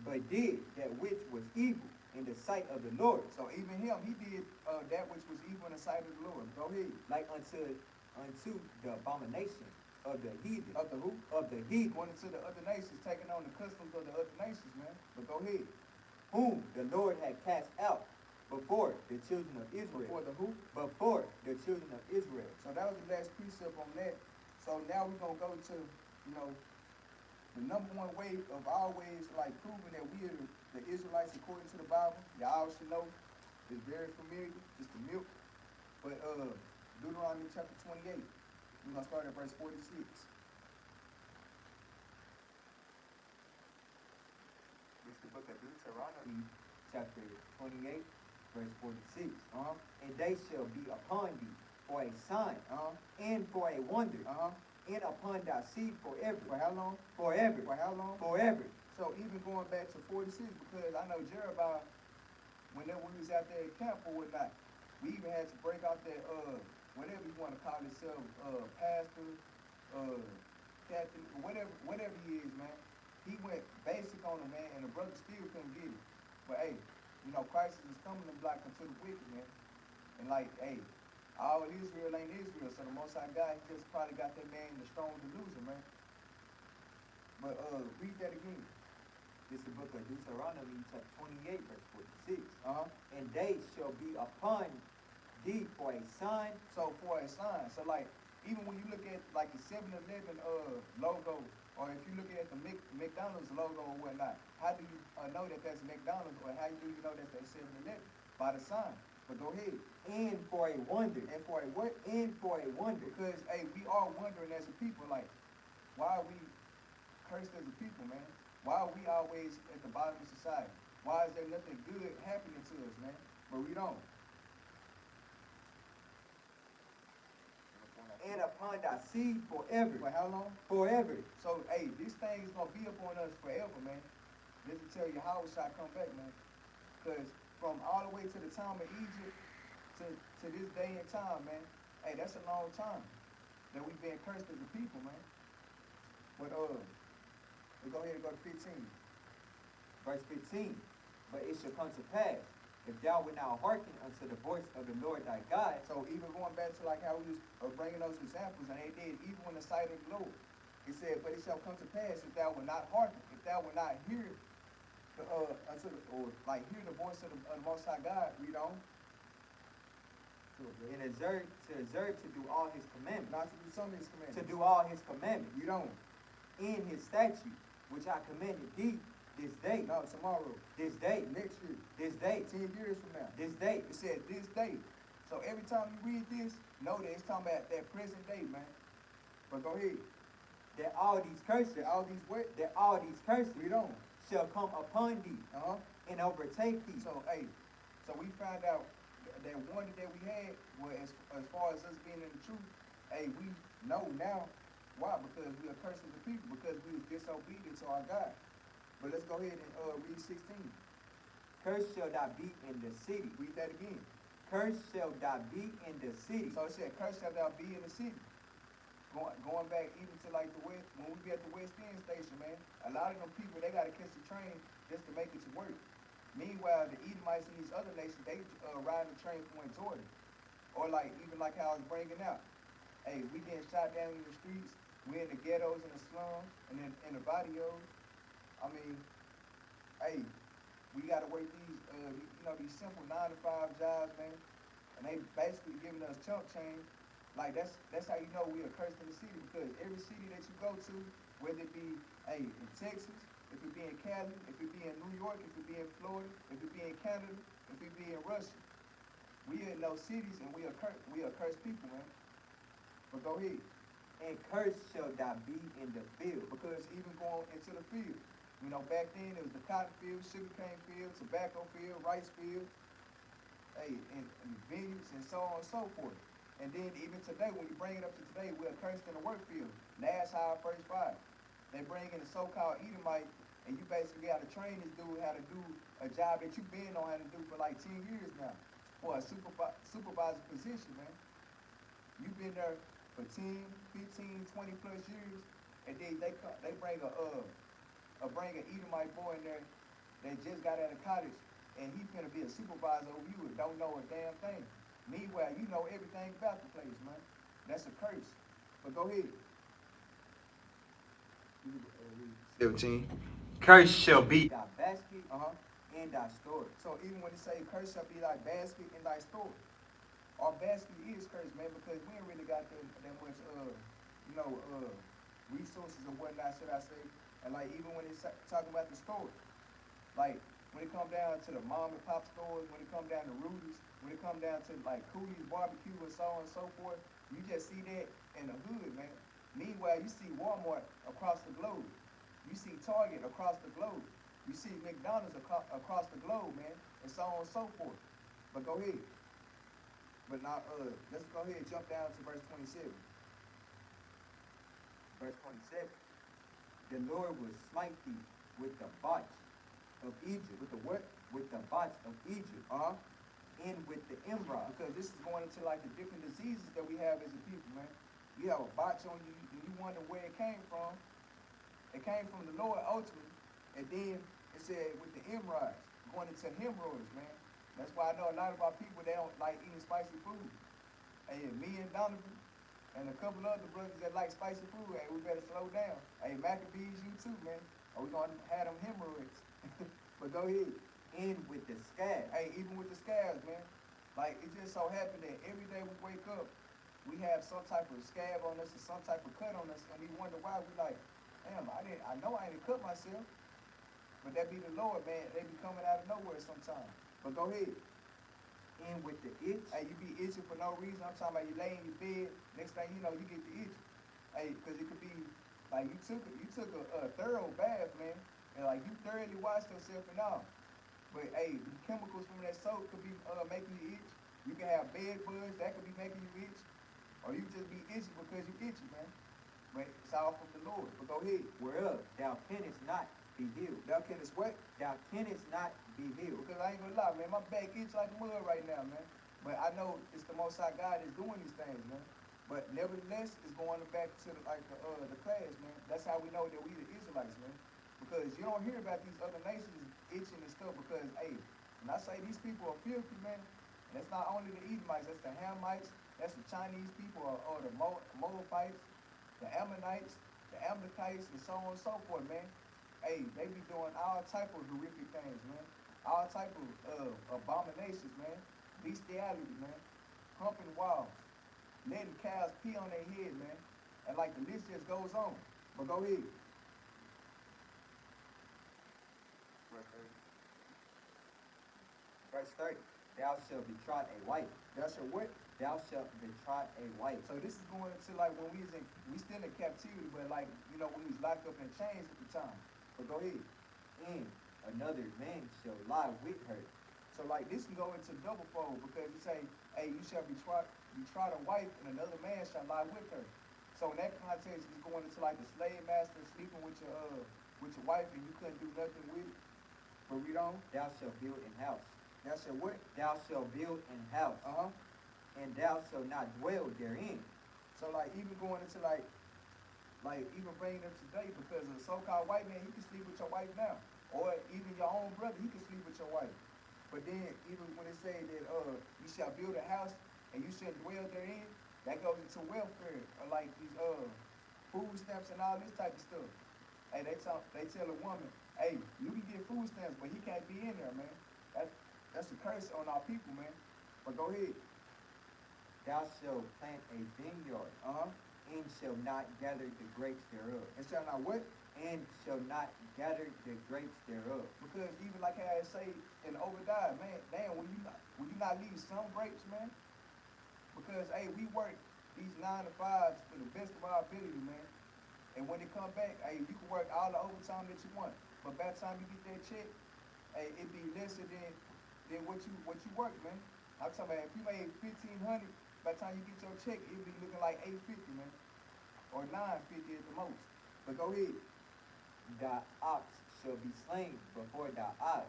But did that which was evil in the sight of the Lord. So even him, he did that which was evil in the sight of the Lord. Go ahead. Like unto the abomination of the heathen. Of the who? Of the heathen. Going into the other nations, taking on the customs of the other nations, man. But go ahead. Whom the Lord had cast out before the children of Israel. Before the who? Before the children of Israel. So that was the last precept on that. So now we're going to go to, you know, the number one way of all ways, like proving that we are the Israelites according to the Bible. Y'all should know. It's very familiar, just the milk. But Deuteronomy chapter 28. We're going to start at verse 46. It's the book of Deuteronomy, chapter 28, verse 46. And they shall be upon thee for a sign, and for a wonder, and upon thy seed forever. For how long? Forever. For how long? Forever. So even going back to 46, because I know Jerubbaal, whenever we was out there at camp or whatnot, we even had to break out that whatever you want to call yourself, pastor, captain, whatever he is, man. He went basic on him, man, and the brother still couldn't get it. But hey, you know, Christ is coming to block unto the wicked, man. And like, hey, all Israel ain't Israel, so the Most High God, he just probably got that man the strong delusion, man. But read that again. This is the book of Deuteronomy, chapter 28, verse 46. And they shall be upon thee for a sign. So for a sign. So like, even when you look at like the 7-Eleven logo, or if you look at the McDonald's logo or whatnot, how do you know that that's McDonald's, or how do you know that's that 7-Eleven? By the sign. But go ahead. And for a wonder. And for a what? And for a wonder. Because, hey, we are wondering as a people, like, why are we cursed as a people, man? Why are we always at the bottom of society? Why is there nothing good happening to us, man? But we don't. And upon thy seed forever. For how long? Forever. So, hey, this thing is going to be upon us forever, man. Just to tell you how it shall come back, man. Because from all the way to the time of Egypt to this day and time, man, hey, that's a long time that we've been cursed as a people, man. But, we go ahead and go to 15. Verse 15. But it shall come to pass, if thou wilt not hearken unto the voice of the Lord thy God. So even going back to like how we was bringing those examples, and they did evil in the sight of the Lord. It said, but it shall come to pass if thou wilt not hearken, if thou wilt not hear hear the voice of the Most High God. Read on. And exert to do all his commandments. Not to do some of his commandments. To do all his commandments. Read on. In his statutes, which I commanded thee this day. No, tomorrow. This day. Next year. This day. 10 years from now. This day. It said this day. So every time you read this, know that it's talking about that present day, man. But go ahead. That all these curses. That all these what? That all these curses. Read on. Shall come upon thee. And overtake thee. So, hey, so we found out that wonder that we had was as far as us being in the truth, hey, we know now. Why? Because we are cursed as a people, because we was disobedient to our God. But let's go ahead and read 16. Cursed shall thou be in the city. Read that again. Cursed shall thou be in the city. So it said, cursed shall thou be in the city. Going back even to like the West, when we be at the West End station, man, a lot of them people, they got to catch the train just to make it to work. Meanwhile, the Edomites and these other nations, they ride the train from Jordan. Or like, even like how I was bringing out. Hey, we getting shot down in the streets. We in the ghettos, in the slums, and in the barrios. I mean, hey, we gotta work these, these simple 9-to-5 jobs, man. And they basically giving us chump change. Like, that's how you know we are cursed in the city, because every city that you go to, whether it be, hey, in Texas, if it be in Cali, if it be in New York, if it be in Florida, if it be in Canada, if it be in Russia, we in those cities and we are cursed people, man. But go ahead. And cursed shall thou be in the field. Because even going into the field, back then it was the cotton field, sugarcane field, tobacco field, rice field, hey, and vineyards and so on and so forth. And then even today, when you bring it up to today, we are cursed in the work field. Last hire, first fire. They bring in a so-called Edomite, and you basically got to train this dude how to do a job that you've been on how to do for like 10 years now, for a supervisor position, man. You've been there for 10, 15, 20 plus years, and then they bring an Edomite boy in there that just got out of college, and he finna be a supervisor over you and don't know a damn thing. Meanwhile, you know everything about the place, man. That's a curse. But go ahead. 17. Cursed shall be thy basket and thy store. So even when it say curse shall be thy basket and thy store, our basket is cursed, man, because we ain't really got that much resources or whatnot, should I say. And like even when it's talking about the store, like when it come down to the mom and pop stores, when it come down to Rudy's, when it come down to like Cooley's barbecue and so on and so forth, you just see that in the hood, man. Meanwhile, you see Walmart across the globe. You see Target across the globe. You see McDonald's across the globe, man, and so on and so forth. But go ahead. But now, let's go ahead and jump down to verse 27. Verse 27. The Lord will smite thee with the botch of Egypt. With the what? With the botch of Egypt. And with the emerald. Because this is going into like the different diseases that we have as a people, man. You have a botch on you, and you wonder where it came from. It came from the Lord ultimately. And then it said with the hemorrhoids, going into hemorrhoids, man. That's why I know a lot of our people, they don't like eating spicy food. Hey, me and Donovan and a couple other brothers that like spicy food, hey, we better slow down. Hey, Maccabees, you too, man. Or we gonna have them hemorrhoids. But go ahead. And with the scab. Hey, even with the scabs, man. Like, it just so happened that every day we wake up, we have some type of scab on us or some type of cut on us, and we wonder why. We like, damn, I know I ain't cut myself. But that be the Lord, man. They be coming out of nowhere sometimes. But go ahead. And with the itch. Hey, you be itching for no reason. I'm talking about you lay in your bed. Next thing you know, you get the itch. Hey, because it could be like you took a thorough bath, man, and like you thoroughly washed yourself and all. But hey, the chemicals from that soap could be making you itch. You can have bed bugs that could be making you itch, or you just be itchy because you itchy, man. But it's all from the Lord. But go ahead. Whereof thou canst not be healed. Thou canst what? Thou canst not be healed. Because I ain't gonna lie, man, my back itch like mud right now, man. But I know it's the Most High God that's doing these things, man. But nevertheless, it's going back to the class, man. That's how we know that we the Israelites, man. Because you don't hear about these other nations itching and stuff. Because hey, when I say these people are filthy, man, and that's not only the Edomites, that's the Hamites, that's the Chinese people, or the Moabites, the Ammonites, the Amalekites, and so on and so forth, man. Hey, they be doing all type of horrific things, man. All type of abominations, man. Bestiality, man. Humping walls. Letting cows pee on their head, man. And like the list just goes on. But go ahead. Verse 30. Thou shalt betrot a wife. Thou shalt what? Thou shalt betrot a wife. So this is going to like when we still in captivity, but like, we was locked up in chains at the time. But go ahead. And another man shall lie with her. So like this can go into double fold, because you say, hey, you shall betrot a wife, and another man shall lie with her. So in that context, it's going into like the slave master sleeping with your wife, and you couldn't do nothing with it. But read on. Thou shalt build an house. Thou shalt what? Thou shalt build an house. And thou shalt not dwell therein. So like even going into like even bringing them today, because of the so-called white man, you can sleep with your wife now. Or even your own brother, he can sleep with your wife. But then even when it say that you shall build a house, and you shouldn't dwell therein, that goes into welfare, or like these food stamps and all this type of stuff. Hey, they tell a woman, hey, you can get food stamps, but he can't be in there, man. That's a curse on our people, man. But go ahead. Thou shalt plant a vineyard, and shall not gather the grapes thereof. And shall not what? And shall not gather the grapes thereof. Because even like how I say in Obadiah, man, damn, will you not leave some grapes, man? Because hey, we work these 9 to 5s for the best of our ability, man. And when they come back, hey, you can work all the overtime that you want. But by the time you get that check, hey, it be lesser than what you work, man. I'm talking about if you made $1,500, by the time you get your check, it'll be looking like $850, man. Or $950 at the most. But go ahead. Thy ox shall be slain before thy eyes.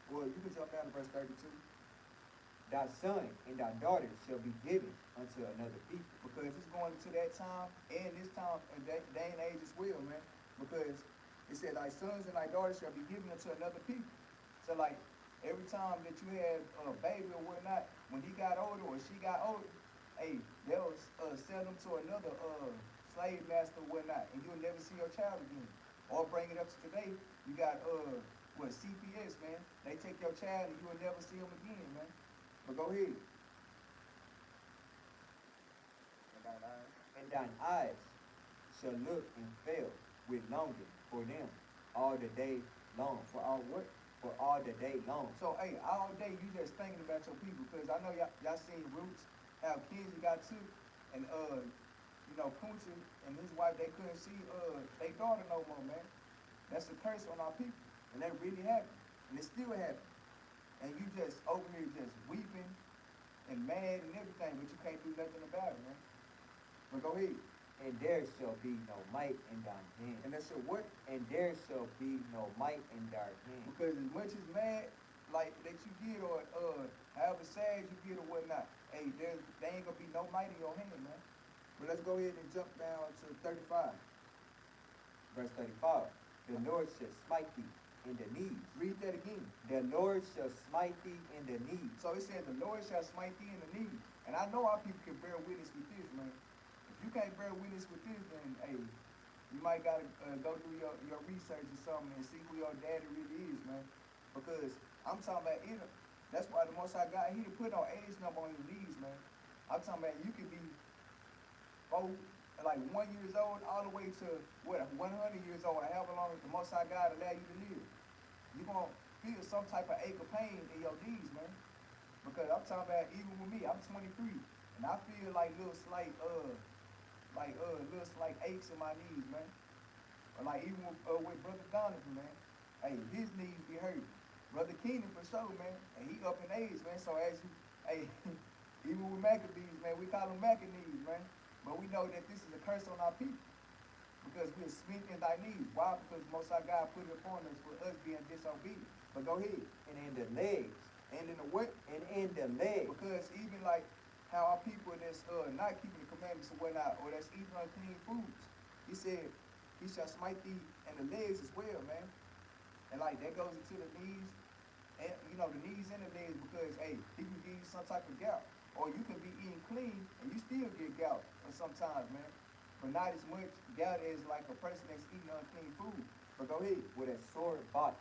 Well, you can jump down to verse 32. Thy son and thy daughter shall be given unto another people. Because it's going to that time and this time and day and age as well, man. Because it said thy sons and thy daughters shall be given unto another people. So like every time that you had a baby or whatnot, when he got older or she got older, hey, they'll sell them to another slave master or whatnot, and you'll never see your child again. Or bring it up to today, you got CPS, man. They take your child and you will never see them again, man. But go ahead. And thine eyes shall look and fail with longing for them all the day long. For all what? For all the day long. So, hey, all day you just thinking about your people, because I know y'all seen Roots, how Kenzie got took, and Kuncha and his wife, they couldn't see their daughter no more, man. That's a curse on our people, and that really happened, and it still happened. And you just over here just weeping and mad and everything, but you can't do nothing about it, man. But go ahead. And there shall be no might in thine hand. And that's your what? And there shall be no might in thy hand. Because as much as mad like that you get, or however sad you get or whatnot, hey, there ain't gonna be no might in your hand, man. But let's go ahead and jump down to 35. Verse 35. The Lord shall smite thee in the knees. Read that again. The Lord shall smite thee in the knees. So it said the Lord shall smite thee in the knees. And I know our people can bear witness with this, man. If you can't bear witness with this, then hey, you might gotta go do your research or something and see who your daddy really is, man. Because I'm talking about it. That's why the Most High God, he done put no age number on your knees, man. I'm talking about you could be 1 years old all the way to 100 years old, or however long the Most High God allow you to live. You're gonna feel some type of ache or pain in your knees, man. Because I'm talking about even with me, I'm 23, and I feel like little slight aches in my knees, man. Or like even with Brother Donovan, man. Hey, his knees be hurting. Brother Keenan for sure, man. And he up in age, man. So as you, hey, even with Maccabees, man, we call them Maccabees, man. But we know that this is a curse on our people. Because we're smitten in thy knees. Why? Because Most High God put it upon us for us being disobedient. But go ahead. And in the legs. And in the what? And in the legs. Because even like how our people that's not keeping the commandments and whatnot, or that's eating unclean foods, he said, he shall smite thee in the legs as well, man. And like that goes into the knees, and the knees and the legs, because hey, he can give you some type of gout. Or you can be eating clean and you still get gout sometimes, man. But not as much gout as like a person that's eating unclean food. But go ahead. With a sore body.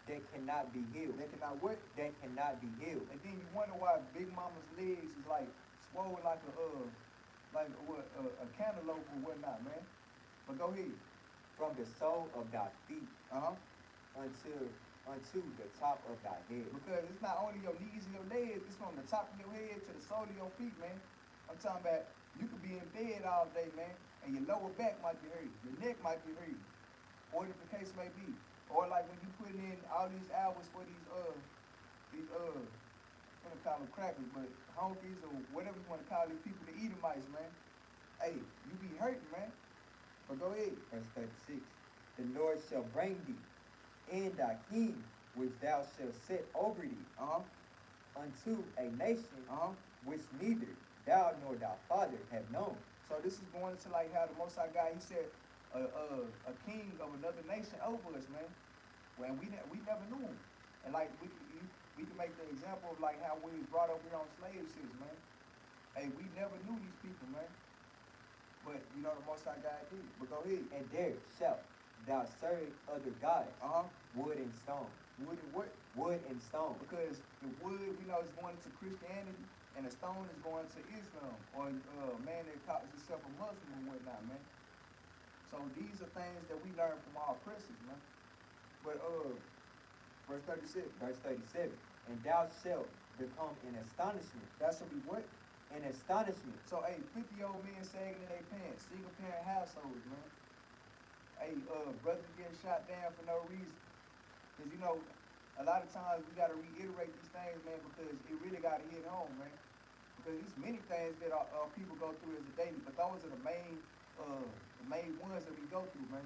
That cannot be healed. That cannot what? That cannot be healed. And then you wonder why Big Mama's legs is like swollen like a cantaloupe or whatnot, man. But go ahead. From the sole of thy feet unto the top of thy head. Because it's not only your knees and your legs, it's from the top of your head to the sole of your feet, man. I'm talking about you could be in bed all day, man, and your lower back might be hurting, your neck might be hurting, or whatever the case may be. Or like when you put in all these hours for these I'm gonna call them crackers, but honkies or whatever you want to call these people, the Edomites, man. Hey, you be hurting, man. But go ahead. Verse 36. The Lord shall bring thee and thy king, which thou shalt set over thee, unto a nation which neither thou nor thy father have known. So this is going into like how the Most High God, he said, a king of another nation over us, man. When we never knew him. And like we can make the example of like how we was brought up here on slave ships, man. Hey, we never knew these people, man. But you know the Most High God did. But go ahead. And there shalt thou serve other gods, wood and stone. Wood and what? Wood and stone. Because the wood, we know, is going to Christianity, and the stone is going to Islam, or man that calls himself a Muslim and whatnot, man. So these are things that we learn from our oppressors, man. But verse 37. Verse 37. And thou shalt become an astonishment. That should be what? An astonishment. So, hey, 50-year-old men sagging in their pants, single parent households, man. Hey, brothers getting shot down for no reason. Because, you know, a lot of times we got to reiterate these things, man, because it really got to hit home, man. Because there's many things that our people go through as a daily, but those are the main ones that we go through, man.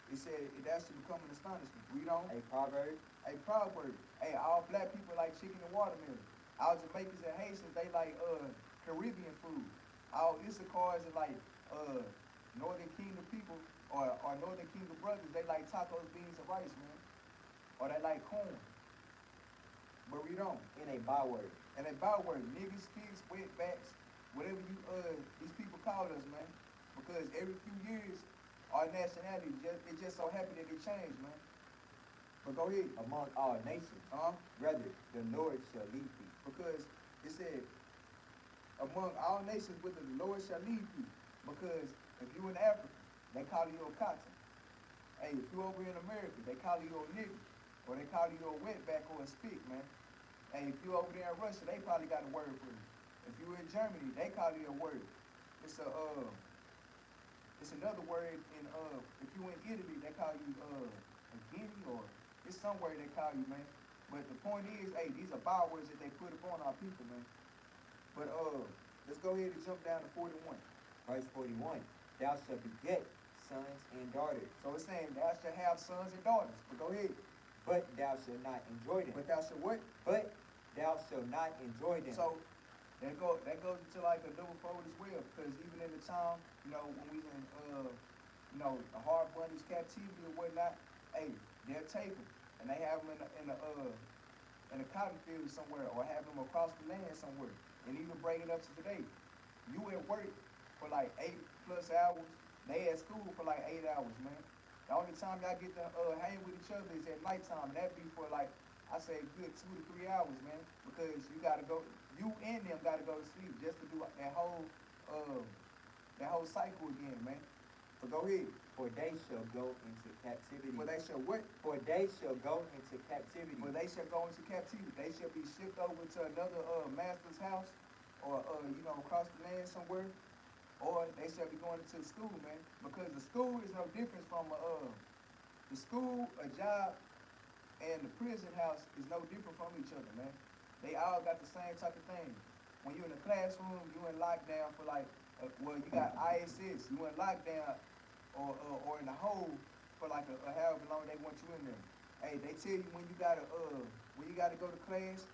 It said that should become an astonishment. Read on. A proverb. A proverb. Hey, all black people like chicken and watermelon. All Jamaicans and Haitians, they like Caribbean food. All Issachars are like Northern Kingdom people or Northern Kingdom brothers, they like tacos, beans, and rice, man. Or they like corn. But read on. In a byword. And a byword, niggas, pigs, wetbacks, whatever you these people call us, man. Because every few years, our nationality it just so happy that it changed, man. But go ahead. Among all nations, rather the Lord shall lead thee. Because it said, among all nations, whither the Lord shall lead thee. Because if you in Africa, they call you a Capt. Hey, if you over in America, they call you a nigga. Or they call you a wetback or a spick, man. Hey, if you over there in Russia, they probably got a word for you. If you in Germany, they call you a word. It's another word in if you in Italy, they call you a guinea, or it's some word they call you, man. But the point is, hey, these are bywords that they put upon our people, man. But let's go ahead and jump down to 41. Verse 41. Thou shalt beget sons and daughters. So it's saying thou shalt have sons and daughters. But go ahead. But thou shalt not enjoy them. But thou shalt what? But thou shalt not enjoy them. So that goes into like a double fold as well, because even in the time, you know, when we in the hard bunnies captivity or whatnot, hey, they'll take them and they have them in a cotton field somewhere, or have them across the land somewhere. And even bring it up to today, you at work for like 8+ hours, they at school for like 8 hours, man. The only time y'all get to hang with each other is at nighttime, and that'd be for like, I say, a good 2 to 3 hours, man, because you gotta go, you and them gotta go to sleep just to do that whole cycle again, man. But go ahead. For they shall go into captivity. For they shall what? For they shall go into captivity. For they shall go into captivity. They shall be shipped over to another master's house, or across the land somewhere, or they shall be going to school, man. Because the school is no different from the school, a job, and the prison house is no different from each other, man. They all got the same type of thing. When you're in the classroom, you in lockdown for like, you got ISS, you in lockdown, or in the hole for like a however long they want you in there. Hey, they tell you when you gotta go to class.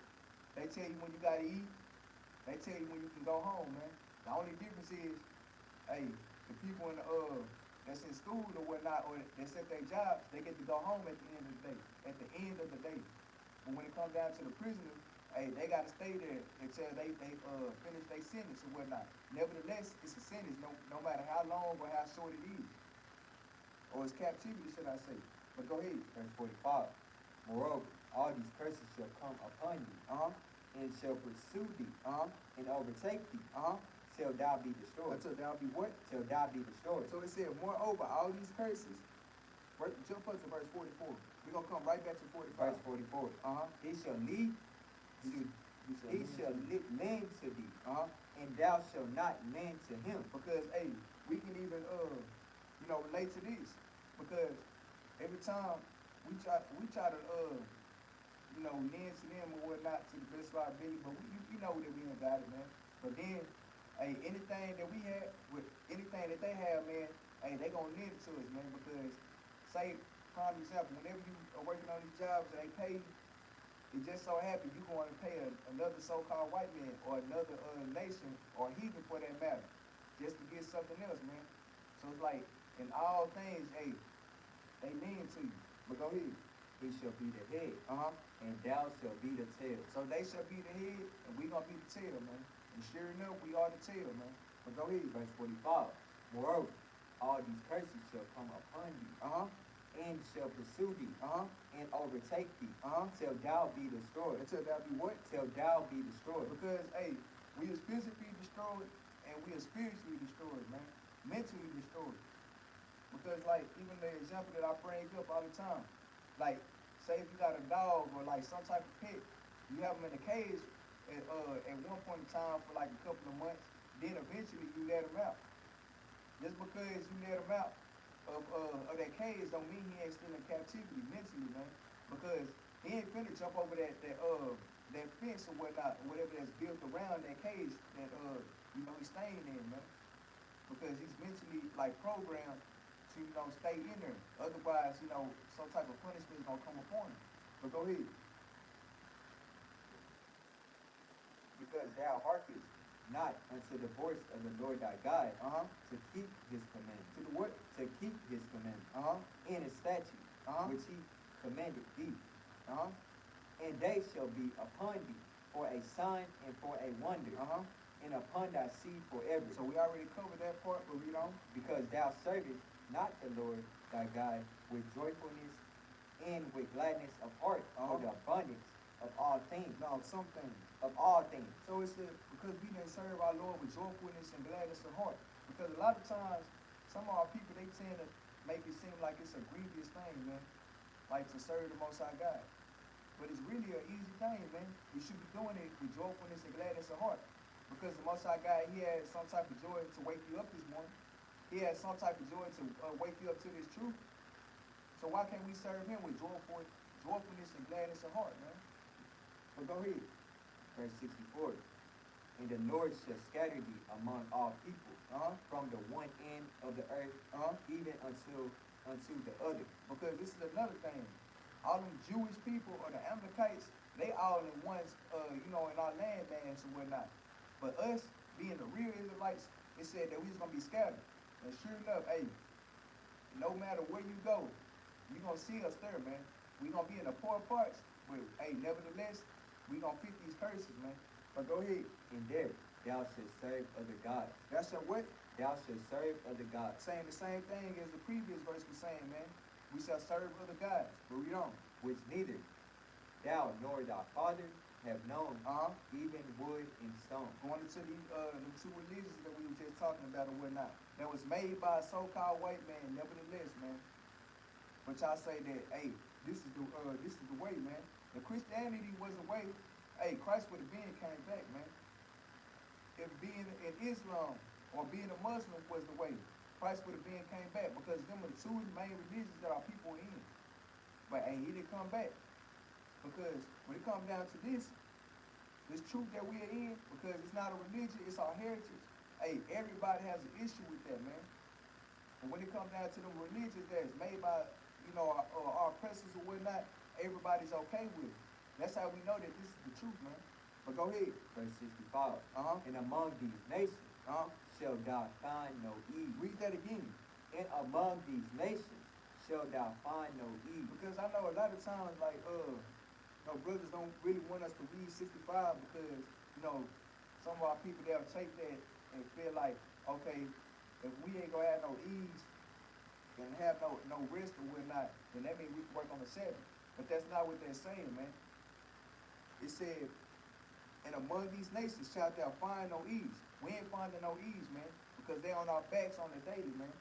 They tell you when you gotta eat. They tell you when you can go home, man. The only difference is, hey, the people in that's in school or whatnot, or that's at their jobs, they get to go home at the end of the day. At the end of the day. But when it comes down to the prisoners, hey, they gotta stay there until they finish their sentence or whatnot. Nevertheless, it's a sentence, no matter how long or how short it is. Or it's captivity, should I say. But go ahead. Verse 45. Moreover, all these curses shall come upon you, and shall pursue thee, and overtake thee, till thou be destroyed. Until thou be what? Till thou be destroyed. So it said, moreover, all these curses, jump up to verse 44. We're going to come right back to 45. Verse 44. He shall lead to, he shall lend to thee, and thou shalt not lend to him. Because, hey, we can even, relate to this. Because every time we try to, lend to them or whatnot to the best of our ability, but we know that we ain't got it, man. But then, hey, anything that we have, with anything that they have, man, hey, they gonna lend it to us, man. Because, say, prime example, whenever you are working on these jobs and they pay you, it just so happens you going to pay another so-called white man or another nation or heathen for that matter, just to get something else, man. So it's like, in all things, hey, they lend to you. But go ahead. He shall be the head, and thou shalt be the tail. So they shall be the head, and we gonna be the tail, man. And sure enough, we are to tell, man. But go ahead. Verse 45. Moreover, all these curses shall come upon thee, and shall pursue thee, and overtake thee, till thou be destroyed. Until thou be what? Till thou be destroyed. Because, hey, we are physically destroyed and we are spiritually destroyed, man. Mentally destroyed. Because, like, even the example that I bring up all the time, like, say if you got a dog or, like, some type of pet, you have them in a cage at one point in time for, like, a couple of months, then eventually you let them out. Just because you let him out of that cage don't mean he ain't still in captivity mentally, man. Because he ain't finna jump over that fence or whatnot, whatever that's built around that cage that he's staying in, man. Because he's mentally like programmed to stay in there. Otherwise, some type of punishment is gonna come upon him. But go ahead. Because thou hearkenest not unto the voice of the Lord thy God, to keep his commandments. To the what? To keep his commandments. And his statutes, which he commanded thee. And they shall be upon thee for a sign and for a wonder, and upon thy seed forever. So we already covered that part, but we don't. Because thou servest not the Lord thy God with joyfulness and with gladness of heart, for the abundance of all things. No, some things. Of all things. So it's because we didn't serve our Lord with joyfulness and gladness of heart. Because a lot of times, some of our people, they tend to make it seem like it's a grievous thing, man. Like to serve the Most High God. But it's really an easy thing, man. We should be doing it with joyfulness and gladness of heart. Because the Most High God, he had some type of joy to wake you up this morning. He had some type of joy to wake you up to this truth. So why can't we serve him with joyfulness and gladness of heart, man? But go ahead. Verse 64. And the Lord shall scatter thee among all people, from the one end of the earth, even unto the other. Because this is another thing. All them Jewish people or the Amalekites, they all in ones, in our land mass and whatnot. But us, being the real Israelites, it said that we was going to be scattered. And sure enough, hey, no matter where you go, you're going to see us there, man. We're going to be in the poor parts, but, hey, nevertheless, we're going to fit these curses, man. But go ahead. And there thou shalt serve other gods. Thou shalt what? Thou shalt serve other gods. Saying the same thing as the previous verse was saying, man. We shall serve other gods, but we don't. Which neither thou nor thy father have known, even wood and stone. Going into the two religions that we were just talking about and whatnot, that was made by a so-called white man, nevertheless, man. But y'all say that, hey, this is the way, man. If Christianity was the way, hey, Christ would have been came back, man. If being in Islam or being a Muslim was the way, Christ would have been came back, because them are the two main religions that our people are in. But hey, he didn't come back. Because when it comes down to this truth that we are in, because it's not a religion, it's our heritage. Hey, everybody has an issue with that, man. And when it comes down to them religions that's made by, our oppressors or whatnot, everybody's okay with it. That's how we know that this is the truth, man. But go ahead. Verse 65. And among these nations shall thou find no ease. Read that again. And among these nations shall thou find no ease. Because I know a lot of times, like, brothers don't really want us to read 65 because, some of our people, they'll take that and feel like, okay, if we ain't gonna have no ease and have no rest or whatnot, then that means we can work on the Sabbath. But that's not what they're saying, man. It said, and among these nations shalt thou find no ease. We ain't finding no ease, man, because they're on our backs on the daily, man.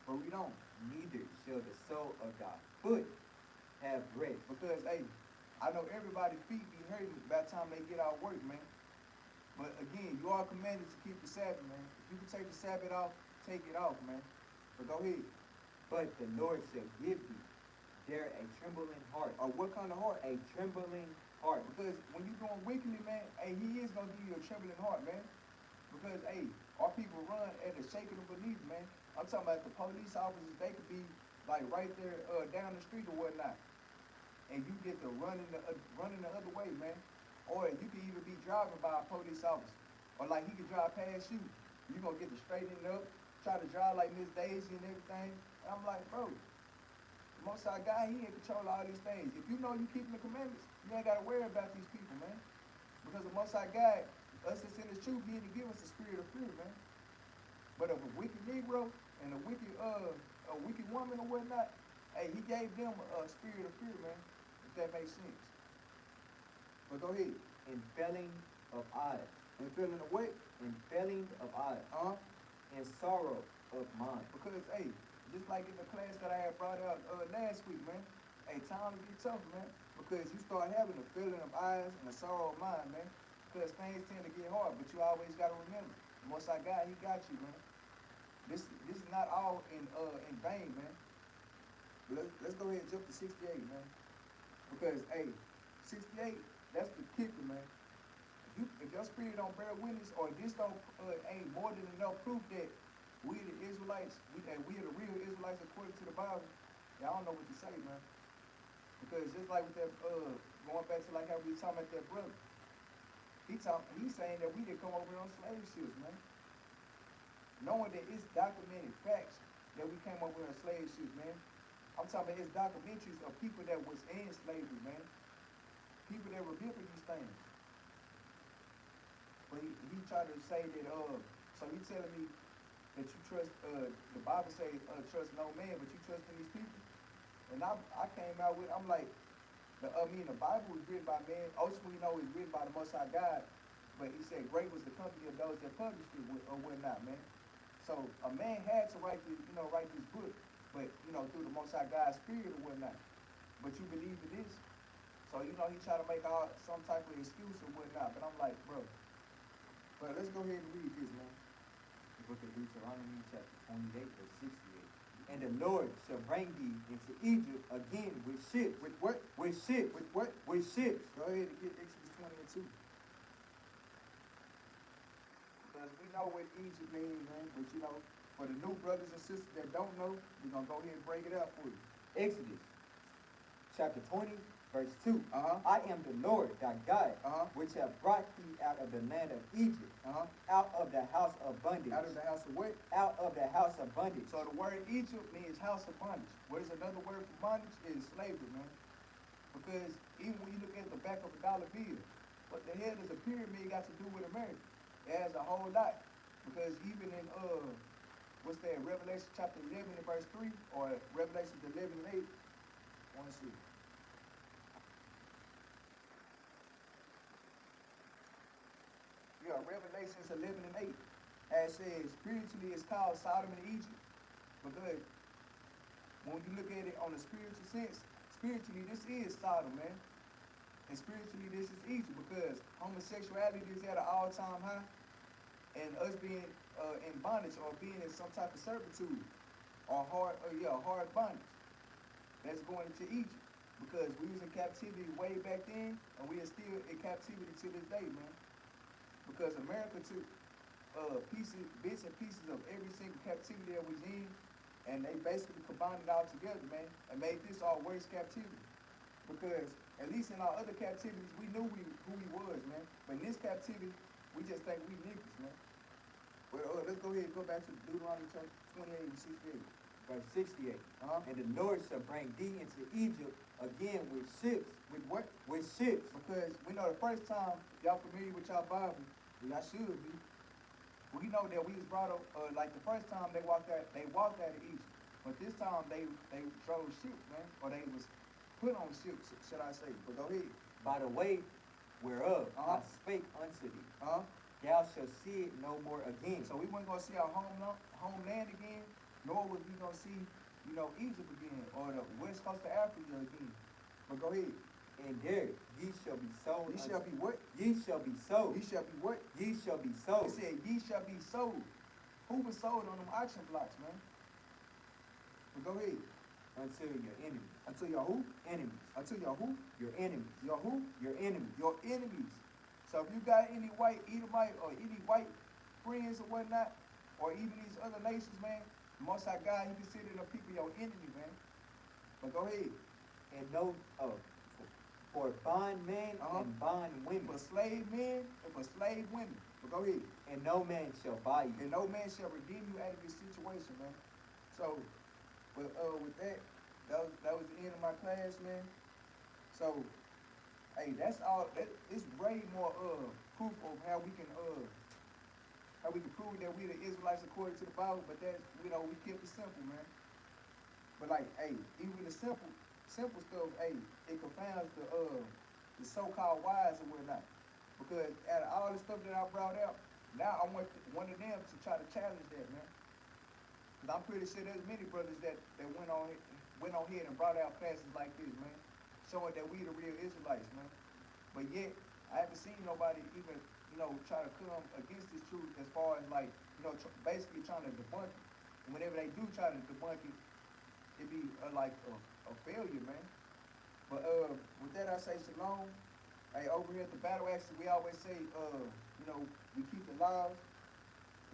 But we don't. Neither shall the sole of thy foot have rest. Because, hey, I know everybody's feet be hurting by the time they get out of work, man. But again, you are commanded to keep the Sabbath, man. If you can take the Sabbath off, take it off, man. But go ahead. But the Lord shall give thee there a trembling heart. Or what kind of heart? A trembling heart. Because when you're doing wickedly, man, hey, he is going to give you a trembling heart, man. Because, hey, our people run at the shaking of belief, man. I'm talking about the police officers, they could be, like, right there down the street or whatnot. And you get to running the other way, man. Or you can even be driving by a police officer. Or, like, he could drive past you. You're going to get to straighten up, try to drive like Miss Daisy and everything. And I'm like, bro, the Most High God, he in control of all these things. If you know you keeping the commandments, you ain't got to worry about these people, man. Because the Most High God, us that's in the truth, he didn't give us a spirit of fear, man. But of a wicked Negro and a wicked woman or whatnot, hey, he gave them a spirit of fear, man. If that makes sense. But go ahead. And felling of eyes. And feeling the weight. And felling of eyes. And sorrow of mind. Because, hey, just like in the class that I had brought out last week, man. Hey, times get tough, man. Because you start having a feeling of eyes and a sorrow of mind, man. Because things tend to get hard, but you always got to remember, the Most High God, he got you, man. This is not all in vain, man. But let's go ahead and jump to 68, man. Because, hey, 68, that's the kicker, man. If your spirit don't bear witness, or this don't ain't more than enough proof that we the Israelites, we are the real Israelites according to the Bible, y'all don't know what to say, man. Because just like with that, going back to like how we were talking about that brother, he's saying that we didn't come over on slave ships, man. Knowing that it's documented facts that we came over on slave ships, man. I'm talking about it's documentaries of people that was in slavery, man. People that remember these things. But he tried to say that, so he telling me that you trust, the Bible says trust no man, but you trust in these people. And I came out with, I'm like, the Bible was written by man. Also, we know it's written by the Most High God. But he said, great was the company of those that published it or whatnot, man. So a man had to write this book, but through the Most High God's spirit or whatnot. But you believe in this, so he tried to make some type of excuse or whatnot. But I'm like, bro, let's go ahead and read this, man. The book of Deuteronomy, chapter 28, verse 68. And the Lord shall bring thee into Egypt again with ships. With what? With ships. With what? With ships. Go ahead and get Exodus 20 and 2. Because we know what Egypt means, man. But for the new brothers and sisters that don't know, we're going to go ahead and break it out for you. Exodus, chapter 20, verse 2. Uh-huh. I am the Lord thy God, which have brought thee out of the land of Egypt, out of the house of bondage. Out of the house of what? Out of the house of bondage. So the word Egypt means house of bondage. What is another word for bondage? Is slavery, man. Because even when you look at the back of a dollar bill, what the hell does a pyramid got to do with America? It has a whole lot. Because even in what's that, Revelation chapter 11 and verse 3, or Revelation 11 and 8, I want to see. Yeah, Revelations 11 and 8, as says, spiritually it's called Sodom and Egypt. Because when you look at it on a spiritual sense, spiritually this is Sodom, man. And spiritually this is Egypt, because homosexuality is at an all-time high. And us being in bondage or being in some type of servitude or hard bondage, that's going into Egypt. Because we was in captivity way back then, and we are still in captivity to this day, man. Because America took bits and pieces of every single captivity that was in, and they basically combined it all together, man, and made this our worst captivity. Because at least in our other captivities, we knew who we was, man. But in this captivity, we just think we niggas, man. Well, let's go ahead and go back to Deuteronomy chapter 28 and 68. Verse 68. And the Lord shall bring thee into Egypt again with ships. With what? With ships. Because we know the first time, if y'all familiar with y'all Bible, y'all should be, we know that we was brought up, like the first time they walked out of Egypt. But this time they drove ships, man. Or they was put on ships, should I say. But go ahead. By the way whereof I spake unto thee. Thou shalt see it no more again. So we weren't going to see our homeland again, nor was we going to see, Egypt again, or the west coast of Africa again. But go ahead. And there ye shall be sold. Ye shall be what? Ye shall be sold. Ye shall be what? Ye shall be sold. It said ye shall be sold. Who was sold on them auction blocks, man? But go ahead. Until your enemies. Until your who? Enemies. Until your who? Your enemies. Your who? Your enemies. Your enemies. So if you got any white Edomite or any white friends or whatnot, or even these other nations, man, the Most High God, he considered the people your enemy, man. But go ahead. And no, for bond men and bond women. For slave men and for slave women. But go ahead. And no man shall buy you. And no man shall redeem you out of this situation, man. So, with that was the end of my class, man. So, hey, that's all. It's way more proof of how we can prove that we the Israelites according to the Bible, but that, we kept it simple, man. But like, hey, even the simple stuff, hey, it confounds the so-called wise and whatnot. Because out of all the stuff that I brought out, now I want one of them to try to challenge that, man. Because I'm pretty sure there's many brothers that went on here and brought out passages like this, man, showing that we the real Israelites, man. But yet, I haven't seen nobody even, try to come against this truth as far as like, basically trying to debunk it. And whenever they do try to debunk it, it be like a failure, man. But with that, I say shalom. Hey, over here at the Battle Axes, we always say, we keep the laws.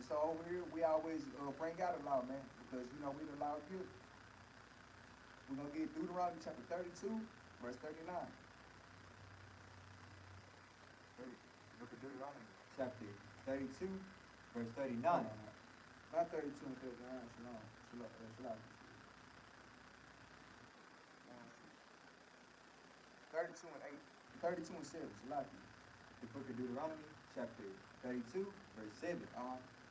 And so over here, we always bring out a law, man, because, we the law giver. We're going to get Deuteronomy chapter 32, verse 39. Look at Deuteronomy. Chapter 32, verse 39. Not 32 and 39, shalom. 32 and 8. 32 and 7, shalom. The book of Deuteronomy, chapter 32, verse 7.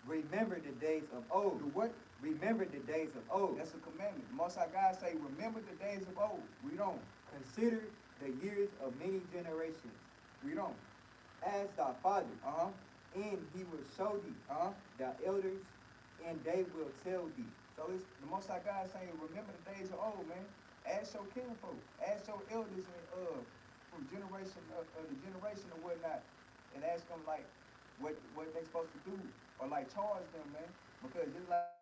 Remember the days of old. Do what? Remember the days of old. That's a commandment. Most High God say, remember the days of old. Read on. Consider the years of many generations. Read on. Ask thy father, and he will show thee, thy elders, and they will tell thee. So it's the Most High God saying, remember the days of old, man. Ask your kinfolk, ask your elders from generation the generation or whatnot, and ask them like what they supposed to do, or like charge them, man. Because it's like